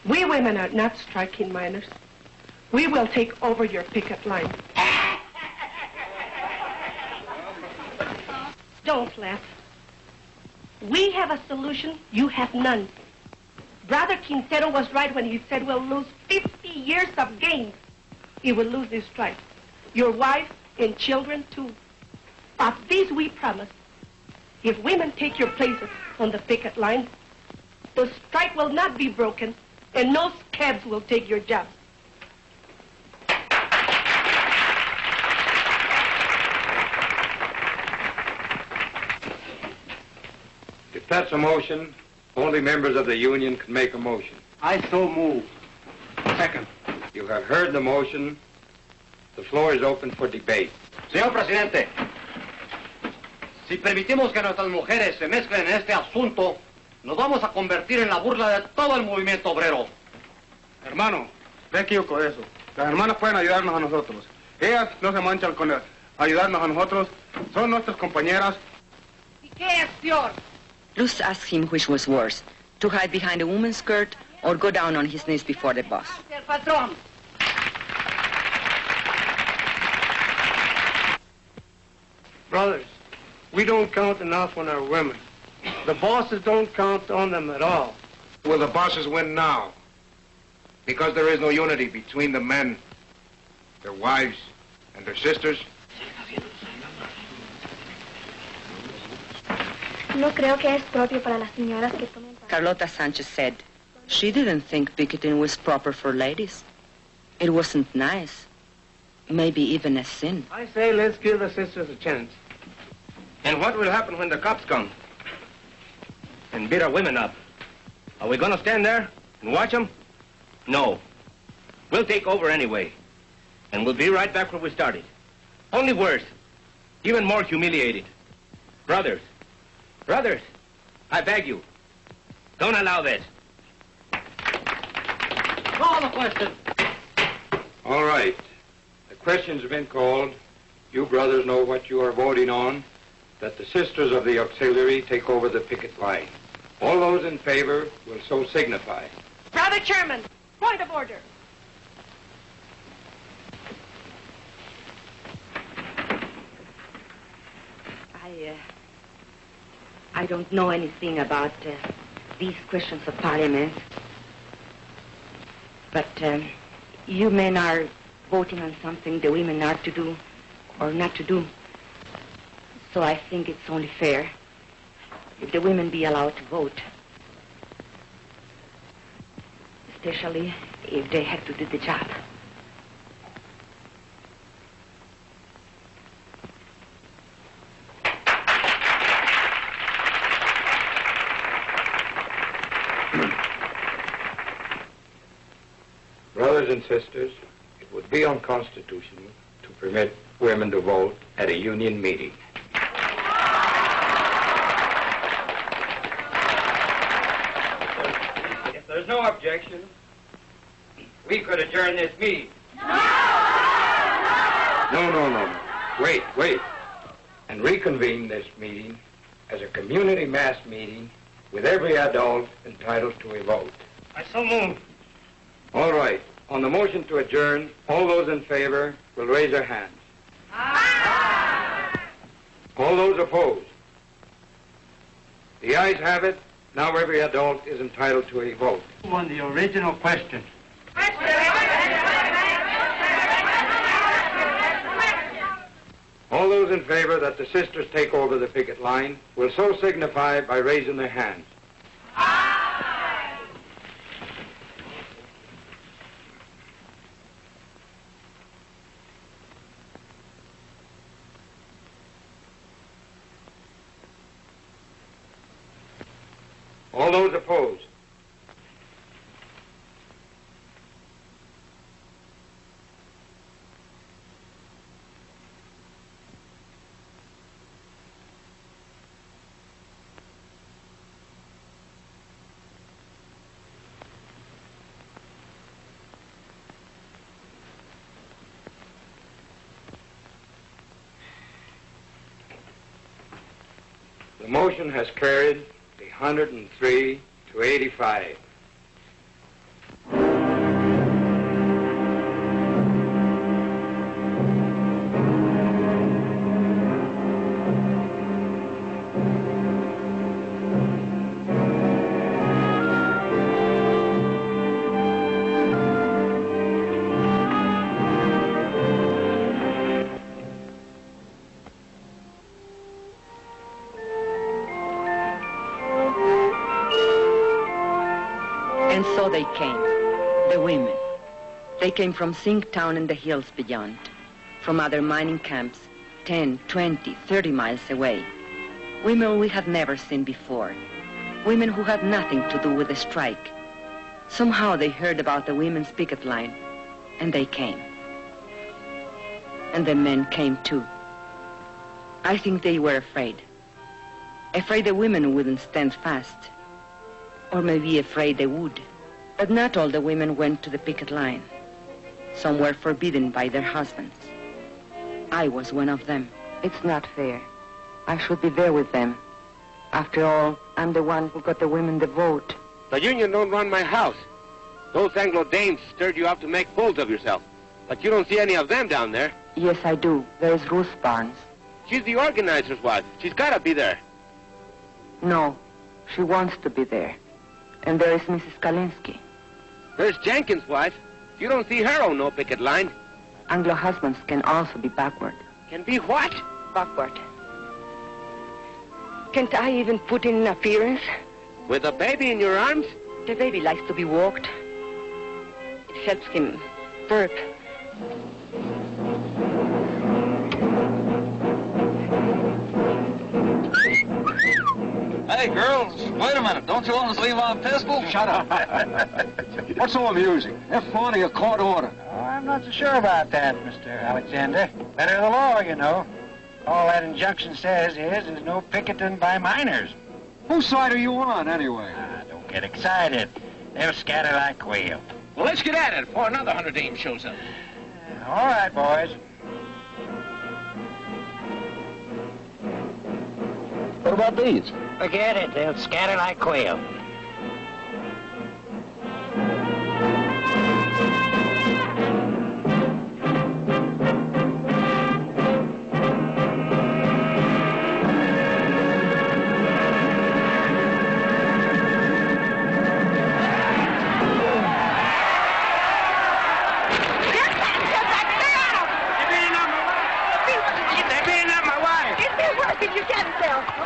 [SPEAKER 10] We women are not striking miners. We will take over your picket line. Don't laugh. We have a solution, you have none. Brother Quintero was right when he said we'll lose 50 years of gains. He will lose this strike. Your wife and children, too. Of these we promise. If women take your places on the picket line, the strike will not be broken, and no scabs will take your jobs.
[SPEAKER 15] If that's a motion, only members of the union can make a motion.
[SPEAKER 17] I so move.
[SPEAKER 15] Second. You have heard the motion. The floor is open for debate.
[SPEAKER 2] Señor presidente, si permitimos que nuestras mujeres se mezclen en este asunto, nos vamos a convertir en la burla de todo el movimiento obrero.
[SPEAKER 14] Hermano, te equivoco de eso. Las hermanas pueden ayudarnos a nosotros. Ellas no se manchan con ayudarnos a nosotros. Son nuestras compañeras.
[SPEAKER 10] ¿Y qué es peor?
[SPEAKER 1] Luz asked him which was worse, to hide behind a woman's skirt or go down on his knees before the boss.
[SPEAKER 10] El patrón.
[SPEAKER 17] Brothers, we don't count enough on our women. The bosses don't count on them at all.
[SPEAKER 14] Will the bosses win now? Because there is no unity between the men, their wives, and their sisters?
[SPEAKER 4] No creo que es propio para las señoras que tomen parte.
[SPEAKER 1] Carlota Sanchez said she didn't think picketing was proper for ladies. It wasn't nice. Maybe even a sin.
[SPEAKER 17] I say let's give the sisters a chance.
[SPEAKER 8] And what will happen when the cops come and beat our women up? Are we going to stand there and watch them? No. We'll take over anyway. And we'll be right back where we started. Only worse. Even more humiliated. Brothers, I beg you, don't allow this.
[SPEAKER 2] Call the question.
[SPEAKER 15] All right. The question's been called. You brothers know what you are voting on. That the sisters of the auxiliary take over the picket line. All those in favor will so signify.
[SPEAKER 10] Brother Chairman, point of order.
[SPEAKER 1] I don't know anything about these questions of parliament. But you men are voting on something the women are to do or not to do. So I think it's only fair if the women be allowed to vote. Especially if they have to do the job.
[SPEAKER 15] Brothers and sisters, it would be unconstitutional to permit women to vote at a union meeting. If there's no objection, we could adjourn this meeting. No. Wait. And reconvene this meeting as a community mass meeting with every adult entitled to a vote.
[SPEAKER 8] I so move.
[SPEAKER 15] All right. On the motion to adjourn, all those in favor will raise their hands. Aye. All those opposed? The ayes have it. Now every adult is entitled to a vote.
[SPEAKER 17] On the original question.
[SPEAKER 15] All those in favor that the sisters take over the picket line will so signify by raising their hands. All those opposed? The motion has carried 103 to 85.
[SPEAKER 1] And so they came, the women. They came from Zinc Town and the hills beyond, from other mining camps 10, 20, 30 miles away. Women we had never seen before. Women who had nothing to do with the strike. Somehow they heard about the women's picket line, and they came. And the men came too. I think they were afraid. Afraid the women wouldn't stand fast. Or maybe afraid they would. But not all the women went to the picket line. Some were forbidden by their husbands. I was one of them. It's not fair. I should be there with them. After all, I'm the one who got the women the vote.
[SPEAKER 9] The union don't run my house. Those Anglo dames stirred you up to make fools of yourself. But you don't see any of them down there.
[SPEAKER 1] Yes, I do. There's Ruth Barnes.
[SPEAKER 9] She's the organizer's wife. She's got to be there.
[SPEAKER 1] No, she wants to be there. And there is Mrs. Kalinsky.
[SPEAKER 9] There's Jenkins' wife. You don't see her on no picket line.
[SPEAKER 1] Anglo husbands can also be backward.
[SPEAKER 9] Can be what?
[SPEAKER 10] Backward. Can't I even put in an appearance?
[SPEAKER 9] With a baby in your arms?
[SPEAKER 10] The baby likes to be walked. It helps him burp.
[SPEAKER 13] Hey, girls, wait a minute. Don't you want to see my pistol?
[SPEAKER 19] Shut up.
[SPEAKER 13] What's so amusing? They're flaunting a court order.
[SPEAKER 19] Oh, I'm not so sure about that, Mr. Alexander. Better the law, you know. All that injunction says is there's no picketing by miners.
[SPEAKER 13] Whose side are you on, anyway?
[SPEAKER 19] Don't get excited. They'll scatter like quail.
[SPEAKER 21] Well, let's get at it before another 100 dames shows up.
[SPEAKER 19] All right, boys.
[SPEAKER 21] What about these?
[SPEAKER 19] Forget it. They'll scatter like quail.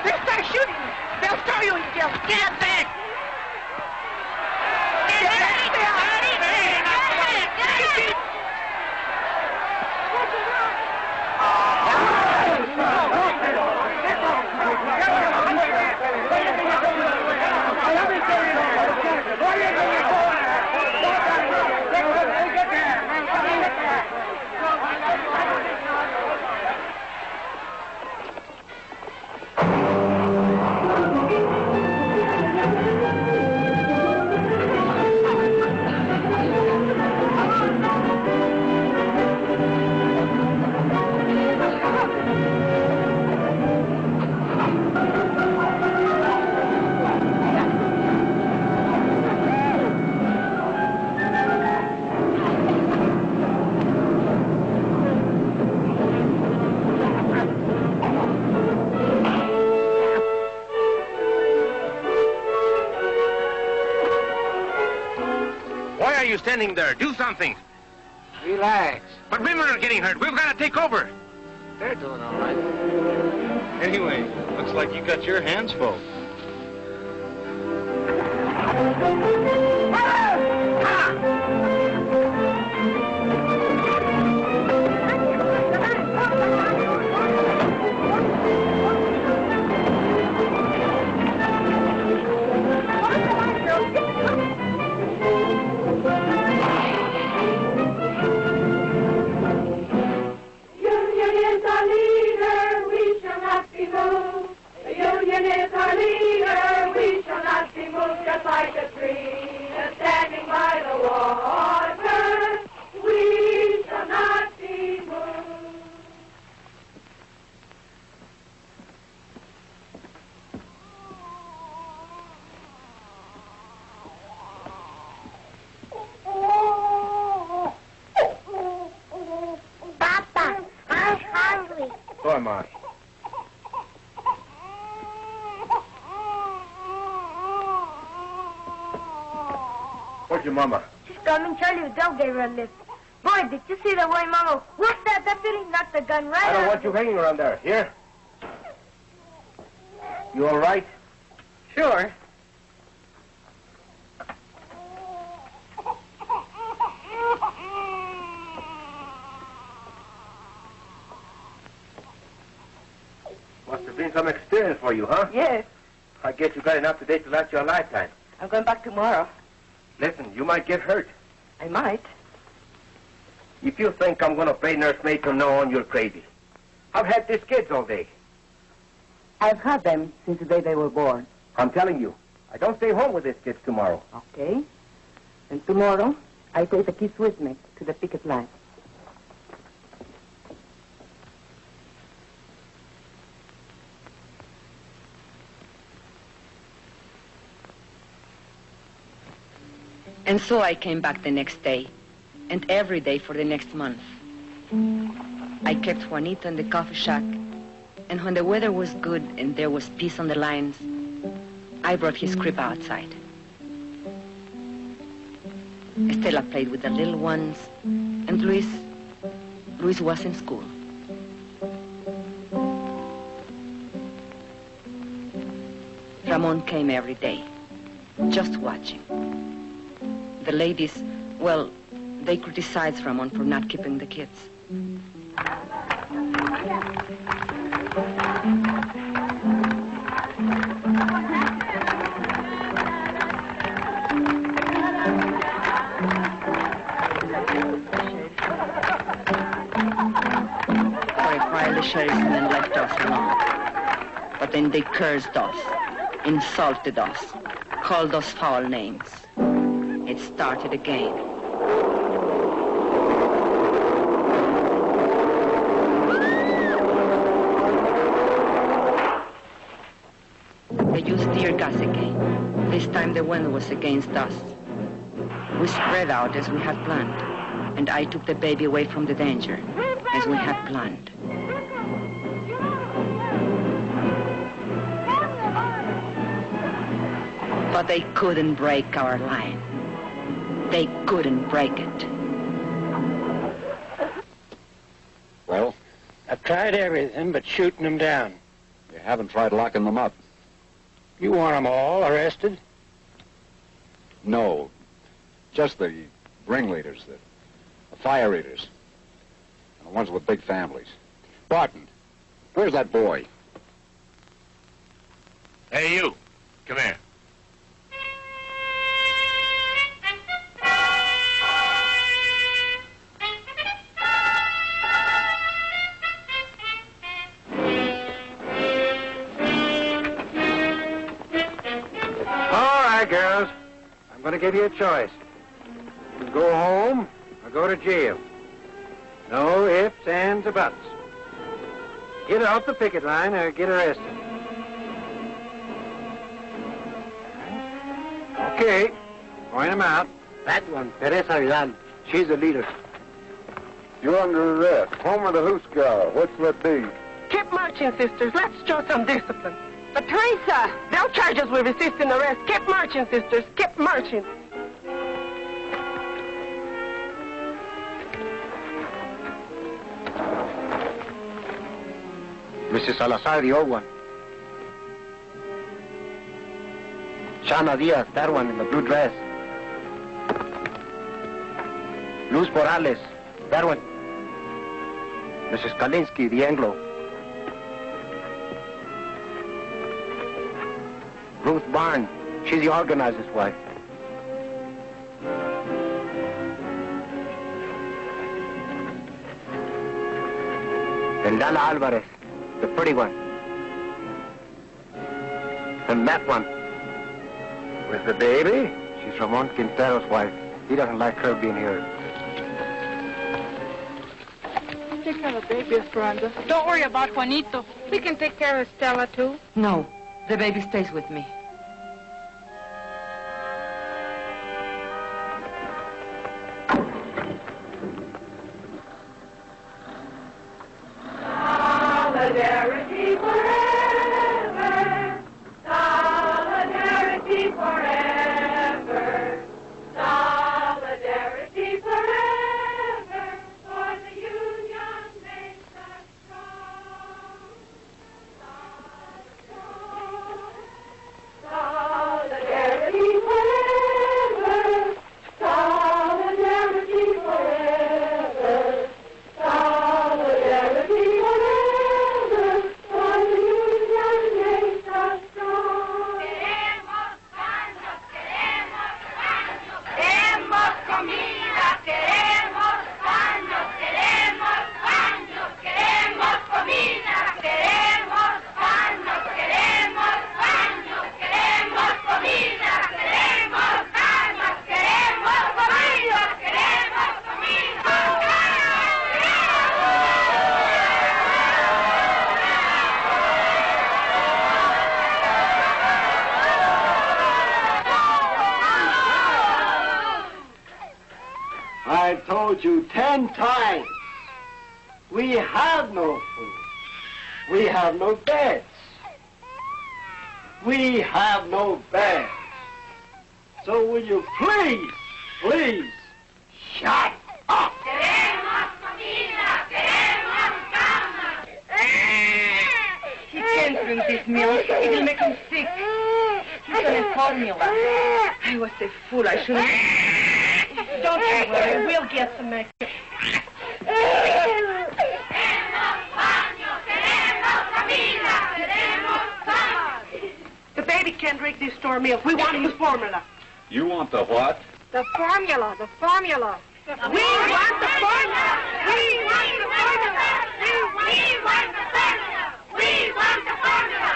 [SPEAKER 22] They'll start shooting you. They'll throw you in jail. Get back! Get back!
[SPEAKER 9] Standing there. Do something.
[SPEAKER 19] Relax.
[SPEAKER 9] But women are getting hurt. We've got to take over.
[SPEAKER 19] They're doing all right.
[SPEAKER 6] Anyway, looks like you got your hands full.
[SPEAKER 22] Like a tree standing by the water, we shall not be moved.
[SPEAKER 4] Papa, I'm hungry.
[SPEAKER 21] So am I. Where's your mama?
[SPEAKER 4] She's coming. Charlie Dell gave her a lift. Boy, did you see the way Mama whooped that deputy? Knocked the gun right
[SPEAKER 21] I don't
[SPEAKER 4] out
[SPEAKER 21] want
[SPEAKER 4] of
[SPEAKER 21] you
[SPEAKER 4] him.
[SPEAKER 21] hanging around there. Here? You all right?
[SPEAKER 10] Sure.
[SPEAKER 21] some experience for you, huh?
[SPEAKER 7] Yes.
[SPEAKER 21] I guess you got enough today to last you a lifetime.
[SPEAKER 7] I'm going back tomorrow.
[SPEAKER 21] Listen, you might get hurt.
[SPEAKER 7] I might.
[SPEAKER 21] If you think I'm going to play nursemaid from now on, you're crazy. I've had these kids all day.
[SPEAKER 7] I've had them since the day they were born.
[SPEAKER 21] I'm telling you, I don't stay home with these kids tomorrow.
[SPEAKER 7] Okay. And tomorrow, I take the kids with me to the picket line.
[SPEAKER 1] And so I came back the next day, and every day for the next month. I kept Juanito in the coffee shack, and when the weather was good and there was peace on the lines, I brought his crib outside. Estela played with the little ones, and Luis was in school. Ramon came every day, just watching. The ladies, well, they criticized Ramon for not keeping the kids. For a while, the sheriffmen left us alone. But then they cursed us, insulted us, called us foul names. It started again. They used tear gas again. This time the wind was against us. We spread out as we had planned, and I took the baby away from the danger, as we had planned. But they couldn't break our line. They couldn't break it.
[SPEAKER 19] Well? I've tried everything but shooting them down.
[SPEAKER 13] You haven't tried locking them up?
[SPEAKER 19] You want them all arrested?
[SPEAKER 13] No. Just the ringleaders, the fire eaters. And the ones with big families. Barton, where's that boy?
[SPEAKER 8] Hey, you. Come here.
[SPEAKER 19] Girls, I'm going to give you a choice. You can go home or go to jail. No ifs, ands, or buts. Get off the picket line or get arrested. Okay, point them out. That one, Teresa Vidal. She's the leader.
[SPEAKER 13] You're under arrest. Home or the Huskar. What's that be?
[SPEAKER 10] Keep marching, sisters. Let's show some discipline. But Teresa, they'll charge us with resisting arrest. Keep marching, sisters. Keep marching.
[SPEAKER 21] Mrs. Salazar, the old one. Shana Diaz, that one in the blue dress. Luz Morales, that one. Mrs. Kalinsky, the Anglo. Ruth Barnes, she's the organizer's wife. And Lala Alvarez, the pretty one. And that one, with the baby, she's Ramon Quintero's wife. He doesn't like her being here.
[SPEAKER 11] Take care of the baby, Esperanza. Don't worry about Juanito. We can take care of Stella, too.
[SPEAKER 1] No, the baby stays with me.
[SPEAKER 22] Solidarity forever. Solidarity forever. Solidarity forever. For the union makes us strong.
[SPEAKER 19] I told you 10 times. We have no food. We have no beds. We have no beds. So will you please, shut up?
[SPEAKER 22] Queremos comida, queremos cama.
[SPEAKER 1] He can't drink this milk. It will make him sick. He's on a formula. I was a fool. I should have...
[SPEAKER 10] Don't you worry. We'll get some extra. The baby can't drink this store milk. We want his formula.
[SPEAKER 20] You want the what?
[SPEAKER 11] The formula, the formula.
[SPEAKER 10] We want the formula.
[SPEAKER 22] We want the formula. We want the formula. We want the formula.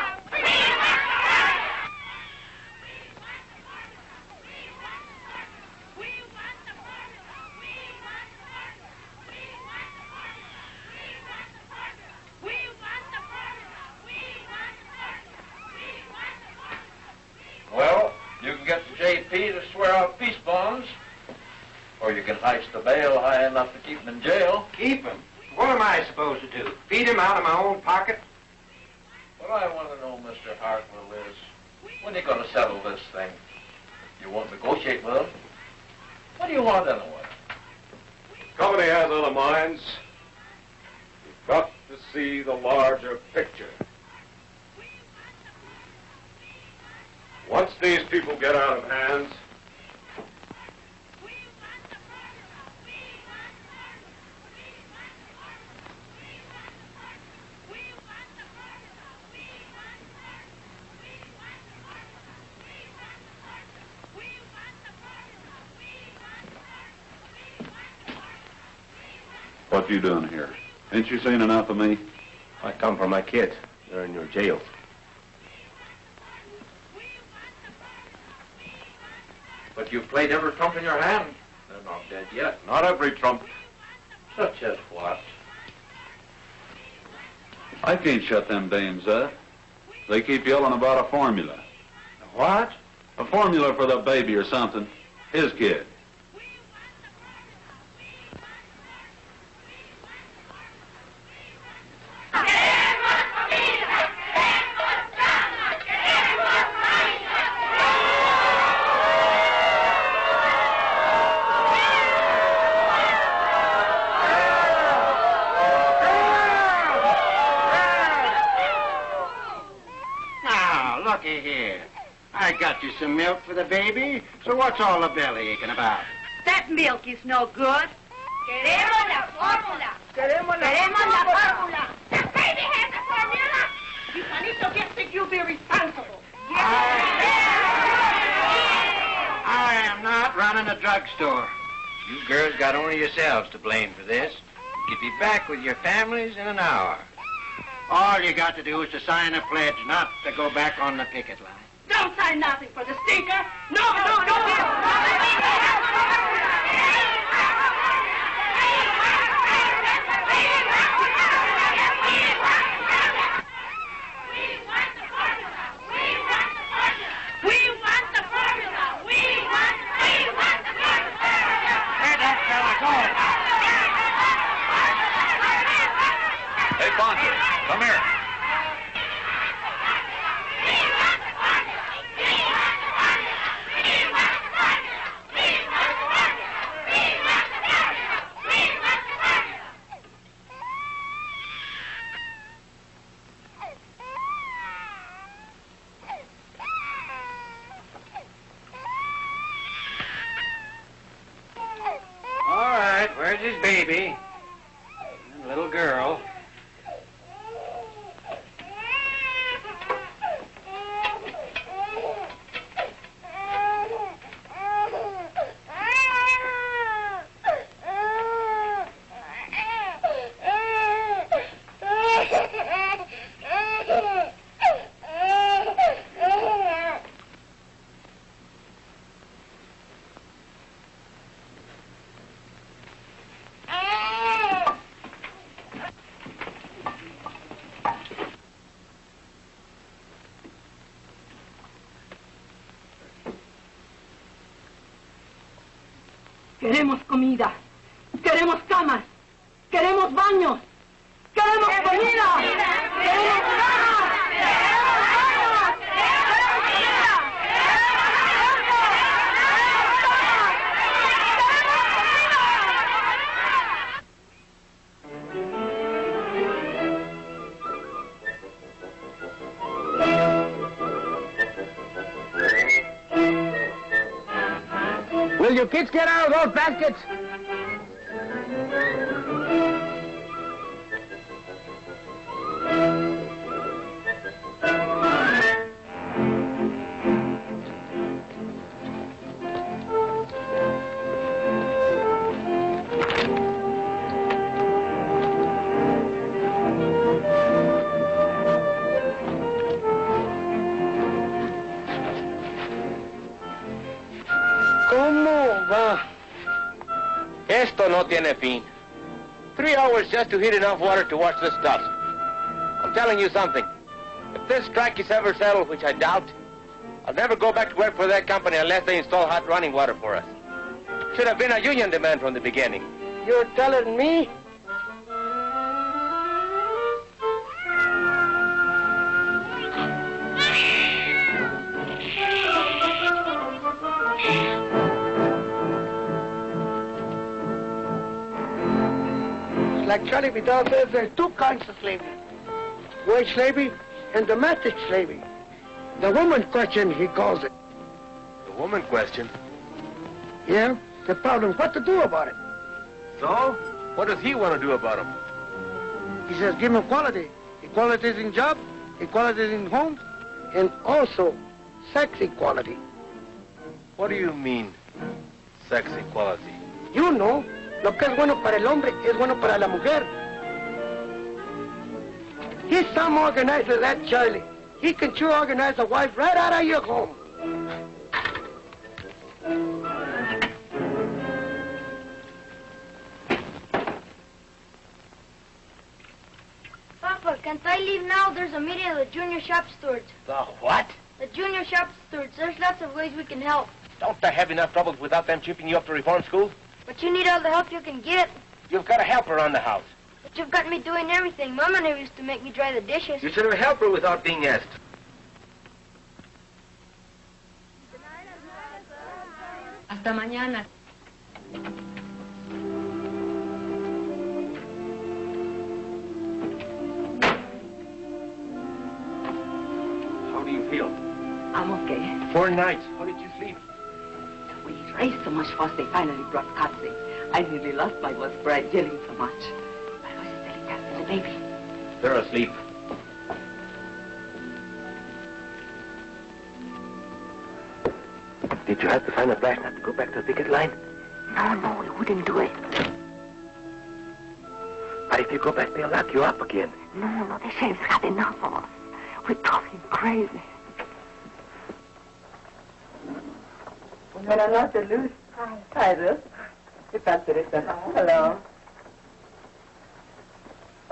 [SPEAKER 12] Well, you can get the JP to swear out peace bonds, or you can heist the bail high enough to keep him in jail.
[SPEAKER 19] Keep him? What am I supposed to do? Feed him out of my own pocket?
[SPEAKER 12] What I want to know, Mr. Hartwell, is when are you going to settle this thing? You won't negotiate with him? What do you want anyway?
[SPEAKER 3] Company has other minds. You've got to see the larger picture. Once these people get out of hand,
[SPEAKER 20] What you doing here? Ain't you seen enough of me?
[SPEAKER 9] I come for my kids. They're in your jail.
[SPEAKER 12] But you've played every trump in your hand. They're not dead yet.
[SPEAKER 20] Not every trump.
[SPEAKER 12] Such as what?
[SPEAKER 20] I can't shut them dames up. They keep yelling about a formula.
[SPEAKER 19] What?
[SPEAKER 20] A formula for the baby or something. His kid.
[SPEAKER 19] Looky here. I got you some milk for the baby, so what's all the belly aching about?
[SPEAKER 22] That milk is no good. Queremos la fórmula. Queremos la fórmula. The baby has a formula.
[SPEAKER 10] If Juanito gets sick, you'll be responsible.
[SPEAKER 19] I am not running a drugstore. You girls got only yourselves to blame for this. You'll be back with your families in an hour. All you got to do is to sign a pledge not to go back on the picket line.
[SPEAKER 10] Don't sign nothing for the stinker. No.
[SPEAKER 20] Hey, Bonzo, come here.
[SPEAKER 19] All right, where's his baby? And little girl.
[SPEAKER 10] Queremos comida.
[SPEAKER 5] Queremos camas. Queremos baños. Queremos comida. Queremos camas. Queremos baños. Queremos comida.
[SPEAKER 21] Will you kids get out of those baskets?
[SPEAKER 9] Esto no tiene fin. 3 hours just to heat enough water to wash this dust. I'm telling you something. If this strike is ever settled, which I doubt, I'll never go back to work for that company unless they install hot running water for us. Should have been a union demand from the beginning.
[SPEAKER 21] You're telling me? Like Charlie Vidal says, there's 2 kinds of slavery. Wage slavery and domestic slavery. The woman question, he calls it.
[SPEAKER 9] The woman question?
[SPEAKER 21] Yeah, the problem, what to do about it?
[SPEAKER 9] So? What does he want to do about them?
[SPEAKER 21] He says give them equality. Equality in jobs, equality in homes, and also sex equality.
[SPEAKER 9] What do you mean, sex equality?
[SPEAKER 21] You know. Lo que es bueno para el hombre es bueno para la mujer. He's some organizer, that Charlie. He can sure organize a wife right out of your home.
[SPEAKER 4] Papa, can't I leave now? There's a meeting of the junior shop stewards.
[SPEAKER 9] The what?
[SPEAKER 4] The junior shop stewards. There's lots of ways we can help.
[SPEAKER 9] Don't they have enough troubles without them shipping you up to reform school?
[SPEAKER 4] But you need all the help you can get.
[SPEAKER 9] You've got a helper around the house.
[SPEAKER 4] But you've got me doing everything. Mama never used to make me dry the dishes.
[SPEAKER 9] You should have a helper without being asked.
[SPEAKER 1] Hasta mañana.
[SPEAKER 9] How do you feel?
[SPEAKER 7] I'm okay.
[SPEAKER 9] 4 nights. How did you sleep?
[SPEAKER 7] We raised so much fuss, they finally brought Patsy. I nearly lost my voice for yelling so much. My voice is telling that to the baby.
[SPEAKER 9] They're asleep. Did you have to find a flash not to go back to the picket line?
[SPEAKER 7] No, we wouldn't do it.
[SPEAKER 9] But if you go back, they'll lock you up again.
[SPEAKER 7] No, the sheriff's had enough of us. We drove him crazy.
[SPEAKER 5] Buenas noches, Luz. Hi, Ruth. ¿Qué tal, Teresa? Hello.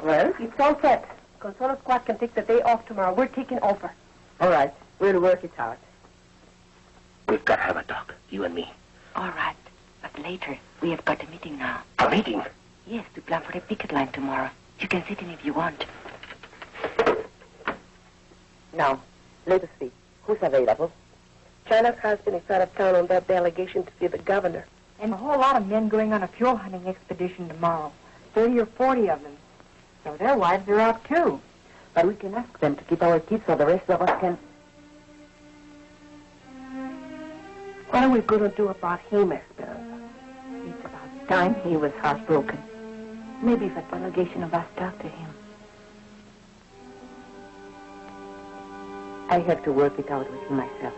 [SPEAKER 5] Well, it's all set. Consuelo Squad can take the day off tomorrow. We're taking over. All right. We'll work it out.
[SPEAKER 9] We've got to have a talk, you and me.
[SPEAKER 7] All right. But later, we have got a meeting now.
[SPEAKER 9] A meeting?
[SPEAKER 7] Yes, to plan for the picket line tomorrow. You can sit in if you want.
[SPEAKER 5] Now, let us see. Who's available? China's husband is out of town on that delegation to see the governor.
[SPEAKER 11] And a whole lot of men going on a fuel hunting expedition tomorrow. 30 or 40 of them. So their wives are out, too.
[SPEAKER 5] But we can ask them to keep our kids so the rest of us can... What are we going to do about him, Esperanza?
[SPEAKER 7] It's about time he was heartbroken. Maybe if a delegation of us talk to him.
[SPEAKER 5] I have to work it out with him myself.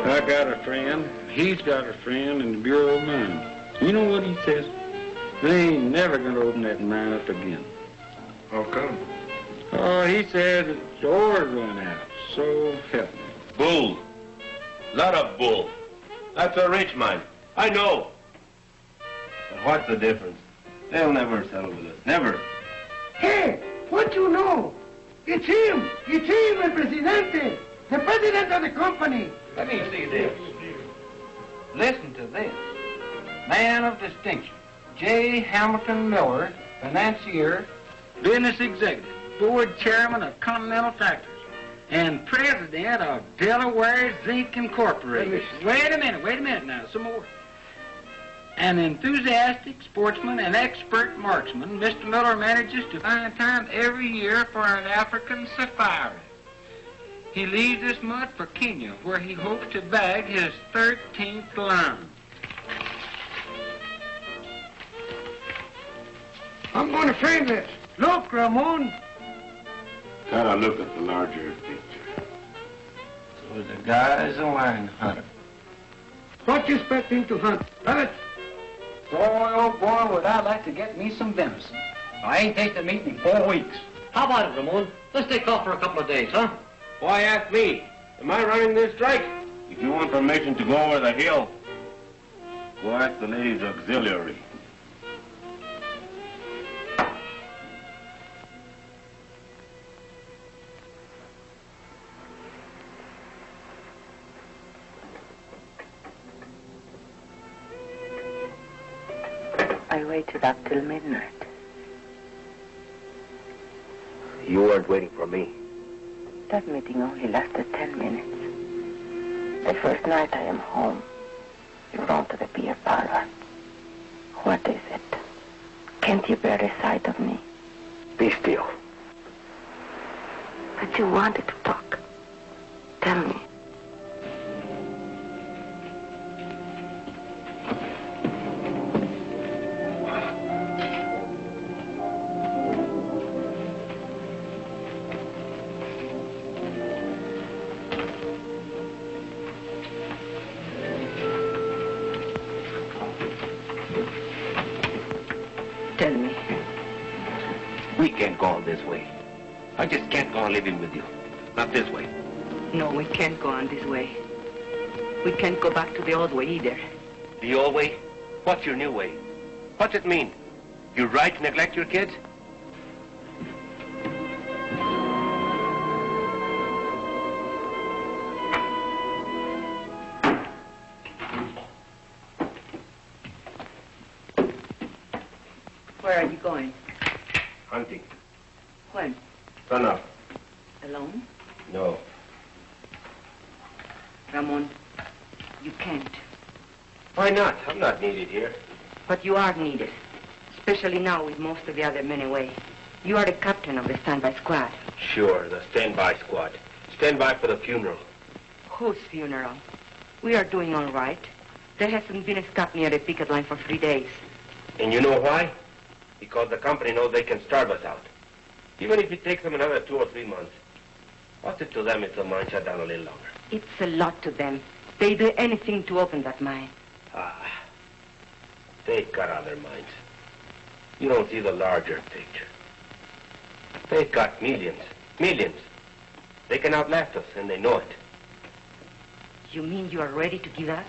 [SPEAKER 6] I got a friend, he's got a friend in the Bureau of Mines. You know what he says? They ain't never gonna open that mine up again.
[SPEAKER 18] How come?
[SPEAKER 6] Oh, he said his doors went out. So help me.
[SPEAKER 8] Bull. Lot of bull. That's a rich man. I know. But what's the difference? They'll never settle with us. Never.
[SPEAKER 21] Hey, what you know? It's him. It's him, el presidente. The president of the company.
[SPEAKER 19] Let me see this. Listen to this. Man of distinction, J. Hamilton Miller, financier, business executive, board chairman of Continental Tractors, and president of Delaware Zinc Incorporated. Wait a minute now, some more. An enthusiastic sportsman and expert marksman, Mr. Miller manages to find time every year for an African safari. He leaves this month for Kenya, where he hopes to bag his 13th lion.
[SPEAKER 21] I'm going to frame this. Look, Ramon.
[SPEAKER 8] Gotta look at the larger picture.
[SPEAKER 19] So the guy's a lion hunter.
[SPEAKER 21] What you expect him to hunt? Rabbit?
[SPEAKER 19] Boy, oh boy, would I like to get me some venison. I ain't tasted meat in 4 weeks.
[SPEAKER 2] How about it, Ramon? Let's take off for a couple of days, huh?
[SPEAKER 8] Why ask me? Am I running this strike? If you want permission to go over the hill, go ask the ladies' auxiliary.
[SPEAKER 5] I waited up till midnight.
[SPEAKER 9] You weren't waiting for me.
[SPEAKER 5] That meeting only lasted 10 minutes. The first night I am home, you run to the beer parlor. What is it? Can't you bear the sight of me?
[SPEAKER 9] Be still.
[SPEAKER 5] But you wanted to talk. Tell me. Tell me.
[SPEAKER 9] We can't go on this way. I just can't go on living with you. Not this way.
[SPEAKER 5] No, we can't go on this way. We can't go back to the old way either.
[SPEAKER 9] The old way? What's your new way? What's it mean? You're right to neglect your kids?
[SPEAKER 5] Where are you going?
[SPEAKER 8] Hunting.
[SPEAKER 5] When?
[SPEAKER 8] Sun up.
[SPEAKER 5] Alone?
[SPEAKER 8] No.
[SPEAKER 5] Ramon, you can't.
[SPEAKER 9] Why not? I'm not needed here.
[SPEAKER 5] But you are needed. Especially now with most of the other men away. You are the captain of the standby squad.
[SPEAKER 9] Sure, the standby squad. Stand by for the funeral.
[SPEAKER 5] Whose funeral? We are doing all right. There hasn't been a stop near the picket line for 3 days.
[SPEAKER 9] And you know why? Because the company knows they can starve us out. Even if it takes them another 2 or 3 months. What's it to them if the mine shut down a little longer?
[SPEAKER 5] It's a lot to them. They do anything to open that mine.
[SPEAKER 9] They've got other minds. You don't see the larger picture. They've got millions. Millions. They can outlast us, and they know it.
[SPEAKER 5] You mean you are ready to give up?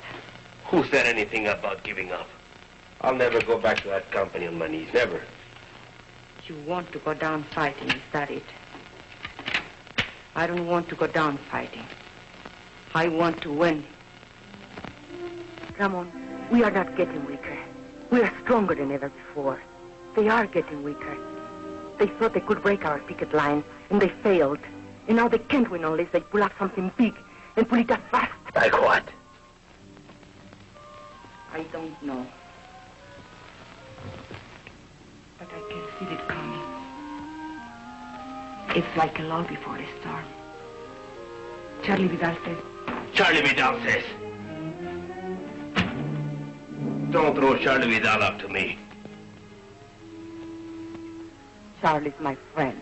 [SPEAKER 9] Who said anything about giving up? I'll never go back to that company on my knees. Never.
[SPEAKER 5] You want to go down fighting, is that it? I don't want to go down fighting. I want to win. Ramon, we are not getting weaker. We are stronger than ever before. They are getting weaker. They thought they could break our picket line, and they failed. And now they can't win unless they pull up something big and pull it up fast.
[SPEAKER 9] Like what?
[SPEAKER 5] I don't know. But I can see it coming. It's like a lull before a storm. Charlie Vidal says.
[SPEAKER 9] Charlie Vidal says. Don't throw Charlie Vidal up to me.
[SPEAKER 5] Charlie's my friend.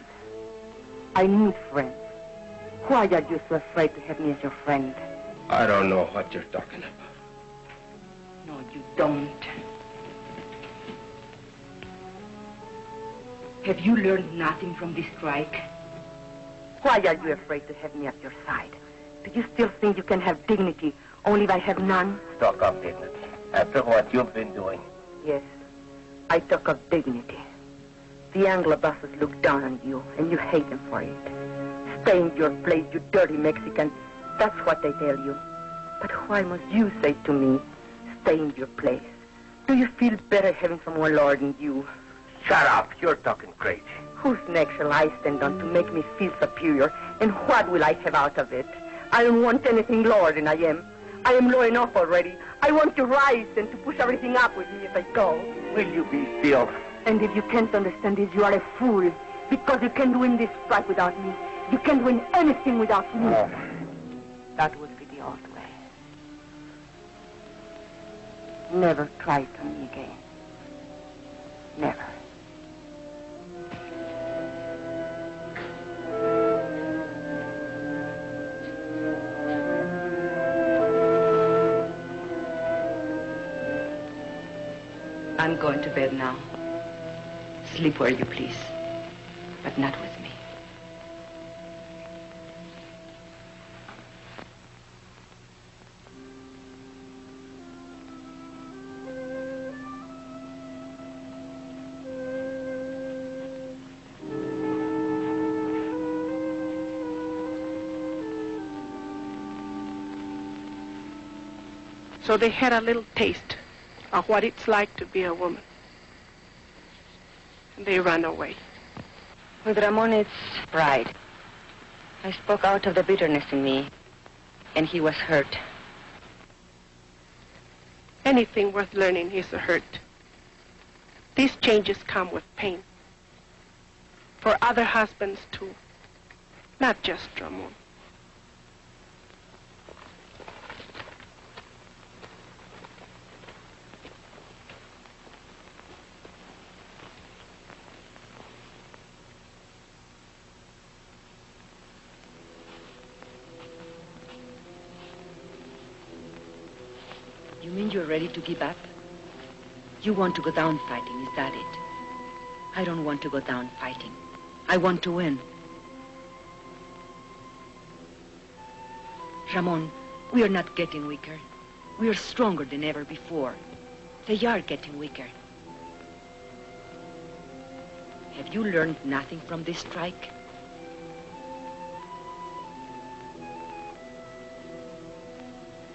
[SPEAKER 5] I need friends. Why are you so afraid to have me as your friend?
[SPEAKER 9] I don't know what you're talking about.
[SPEAKER 5] No, you don't. Have you learned nothing from this strike? Why are you afraid to have me at your side? Do you still think you can have dignity only if I have none?
[SPEAKER 9] Talk of dignity. After what you've been doing.
[SPEAKER 5] Yes, I talk of dignity. The Anglo bosses look down on you, and you hate them for it. Stay in your place, you dirty Mexican. That's what they tell you. But why must you say to me, stay in your place? Do you feel better having some more lord than you?
[SPEAKER 9] Shut up. You're talking crazy.
[SPEAKER 5] Whose neck shall I stand on to make me feel superior? And what will I have out of it? I don't want anything lower than I am. I am low enough already. I want to rise and to push everything up with me as I go.
[SPEAKER 9] Will you be still?
[SPEAKER 5] And if you can't understand this, you are a fool. Because you can't win this strike without me. You can't win anything without me.
[SPEAKER 9] Oh.
[SPEAKER 5] That would be the old way. Never try it on me again. Never. I'm going to bed now. Sleep where you please, but not with me.
[SPEAKER 10] So they had a little taste of what it's like to be a woman. And they ran away.
[SPEAKER 1] With Ramon, it's pride. I spoke out of the bitterness in me, and he was hurt.
[SPEAKER 10] Anything worth learning is a hurt. These changes come with pain. For other husbands, too. Not just Ramon.
[SPEAKER 1] You mean you're ready to give up? You want to go down fighting, is that it? I don't want to go down fighting. I want to win. Ramon, we are not getting weaker. We are stronger than ever before. They are getting weaker. Have you learned nothing from this strike?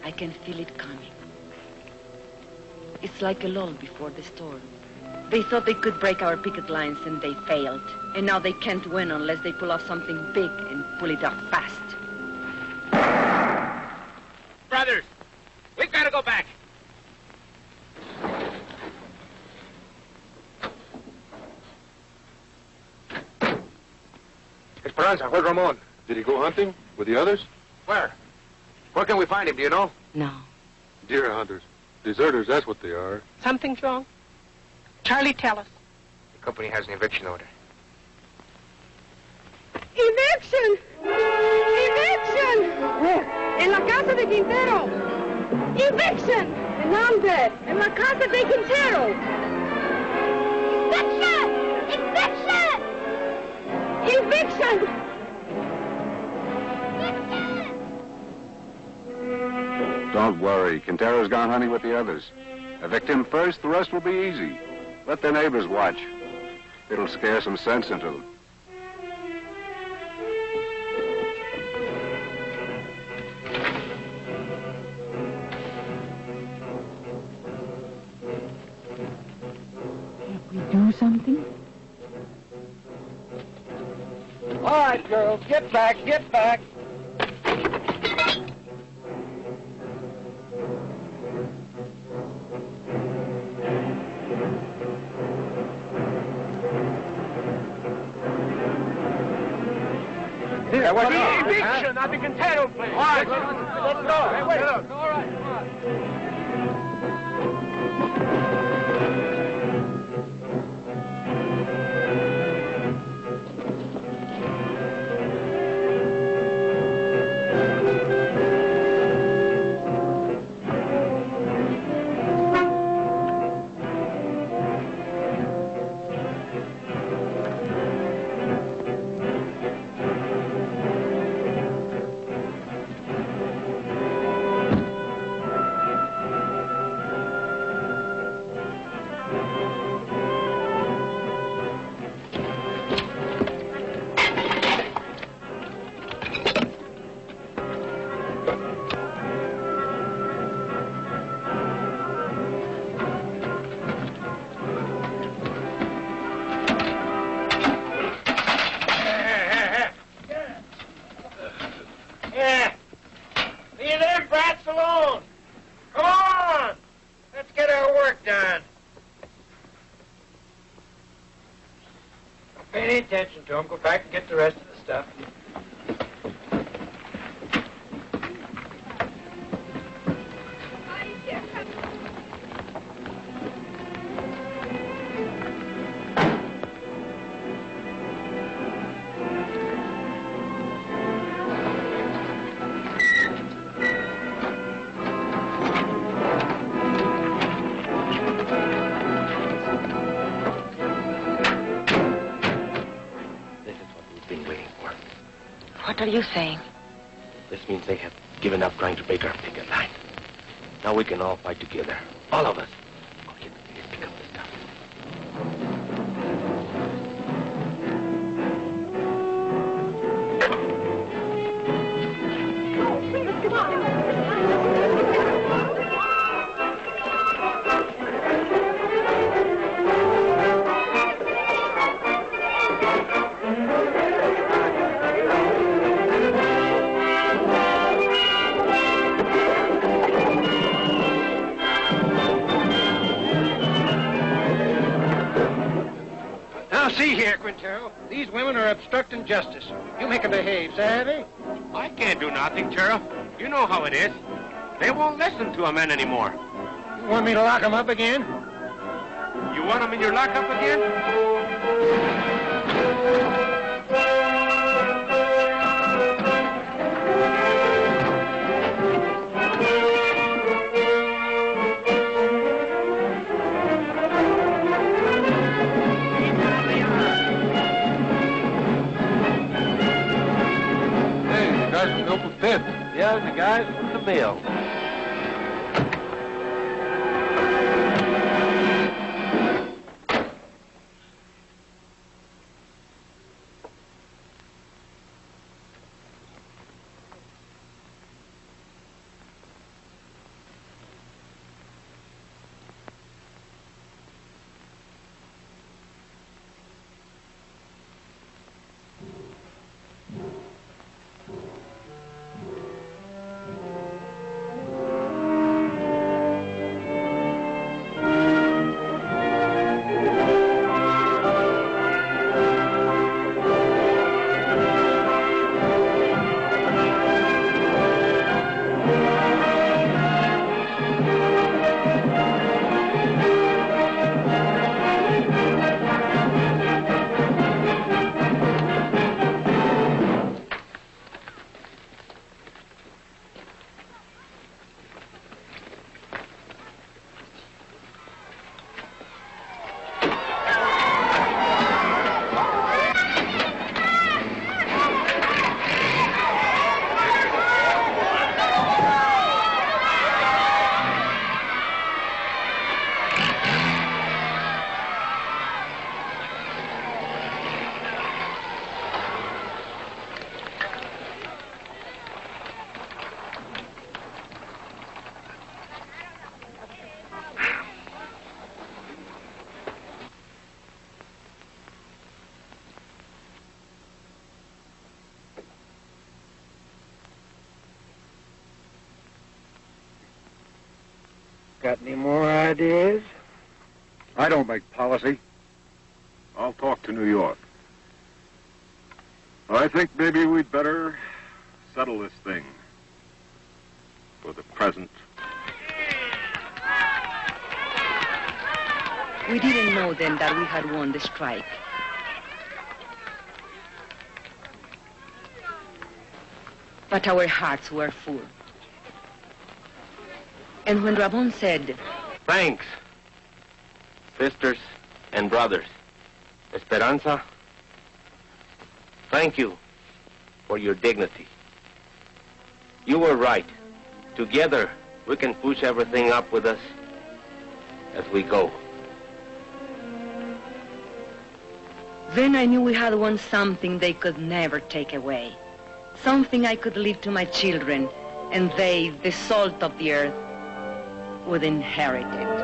[SPEAKER 1] I can feel it coming. It's like a lull before the storm. They thought they could break our picket lines, and they failed. And now they can't win unless they pull off something big and pull it off fast.
[SPEAKER 9] Brothers, we've got to go back.
[SPEAKER 18] Esperanza, where's Ramon? Did he go hunting with the others?
[SPEAKER 9] Where? Where can we find him, do you know?
[SPEAKER 1] No.
[SPEAKER 18] Deer hunters. Deserters, that's what they are.
[SPEAKER 10] Something's wrong? Charlie, tell us.
[SPEAKER 9] The company has an eviction order.
[SPEAKER 4] ¡Eviction! ¡Eviction!
[SPEAKER 5] Where?
[SPEAKER 4] En la casa de Quintero. Eviction! En nombre. En la casa de Quintero. Eviction! Eviction! Eviction!
[SPEAKER 13] Don't worry. Quintero's gone hunting with the others. Evict him first, the rest will be easy. Let the neighbors watch. It'll scare some sense into them.
[SPEAKER 1] Can't we do something?
[SPEAKER 21] All right, girls, get back, get back.
[SPEAKER 9] Here, what's up? Eviction at the Quintero place. All right, let's go. Hey, wait. All right, come on.
[SPEAKER 19] Pay any attention to him. Go back and get the rest of the stuff.
[SPEAKER 1] What are you saying?
[SPEAKER 9] This means they have given up trying to break our picket line. Now we can all fight together. All of us. Go get the biggest pick up the stuff.
[SPEAKER 19] See here, Quintero. These women are obstructing justice. You make them behave, savvy?
[SPEAKER 8] I can't do nothing, Sheriff. You know how it is. They won't listen to a man anymore.
[SPEAKER 19] You want me to lock them up again?
[SPEAKER 8] You want them in your lockup again?
[SPEAKER 17] Yeah, the guys with the bill.
[SPEAKER 19] Got any more ideas?
[SPEAKER 13] I don't make policy. I'll talk to New York. I think maybe we'd better settle this thing for the present.
[SPEAKER 1] We didn't know then that we had won the strike. But our hearts were full. And when Ramon said,
[SPEAKER 9] Thanks, sisters and brothers. Esperanza, thank you for your dignity. You were right. Together, we can push everything up with us as we go.
[SPEAKER 1] Then I knew we had won something they could never take away. Something I could leave to my children, and they, the salt of the earth, would inherit it.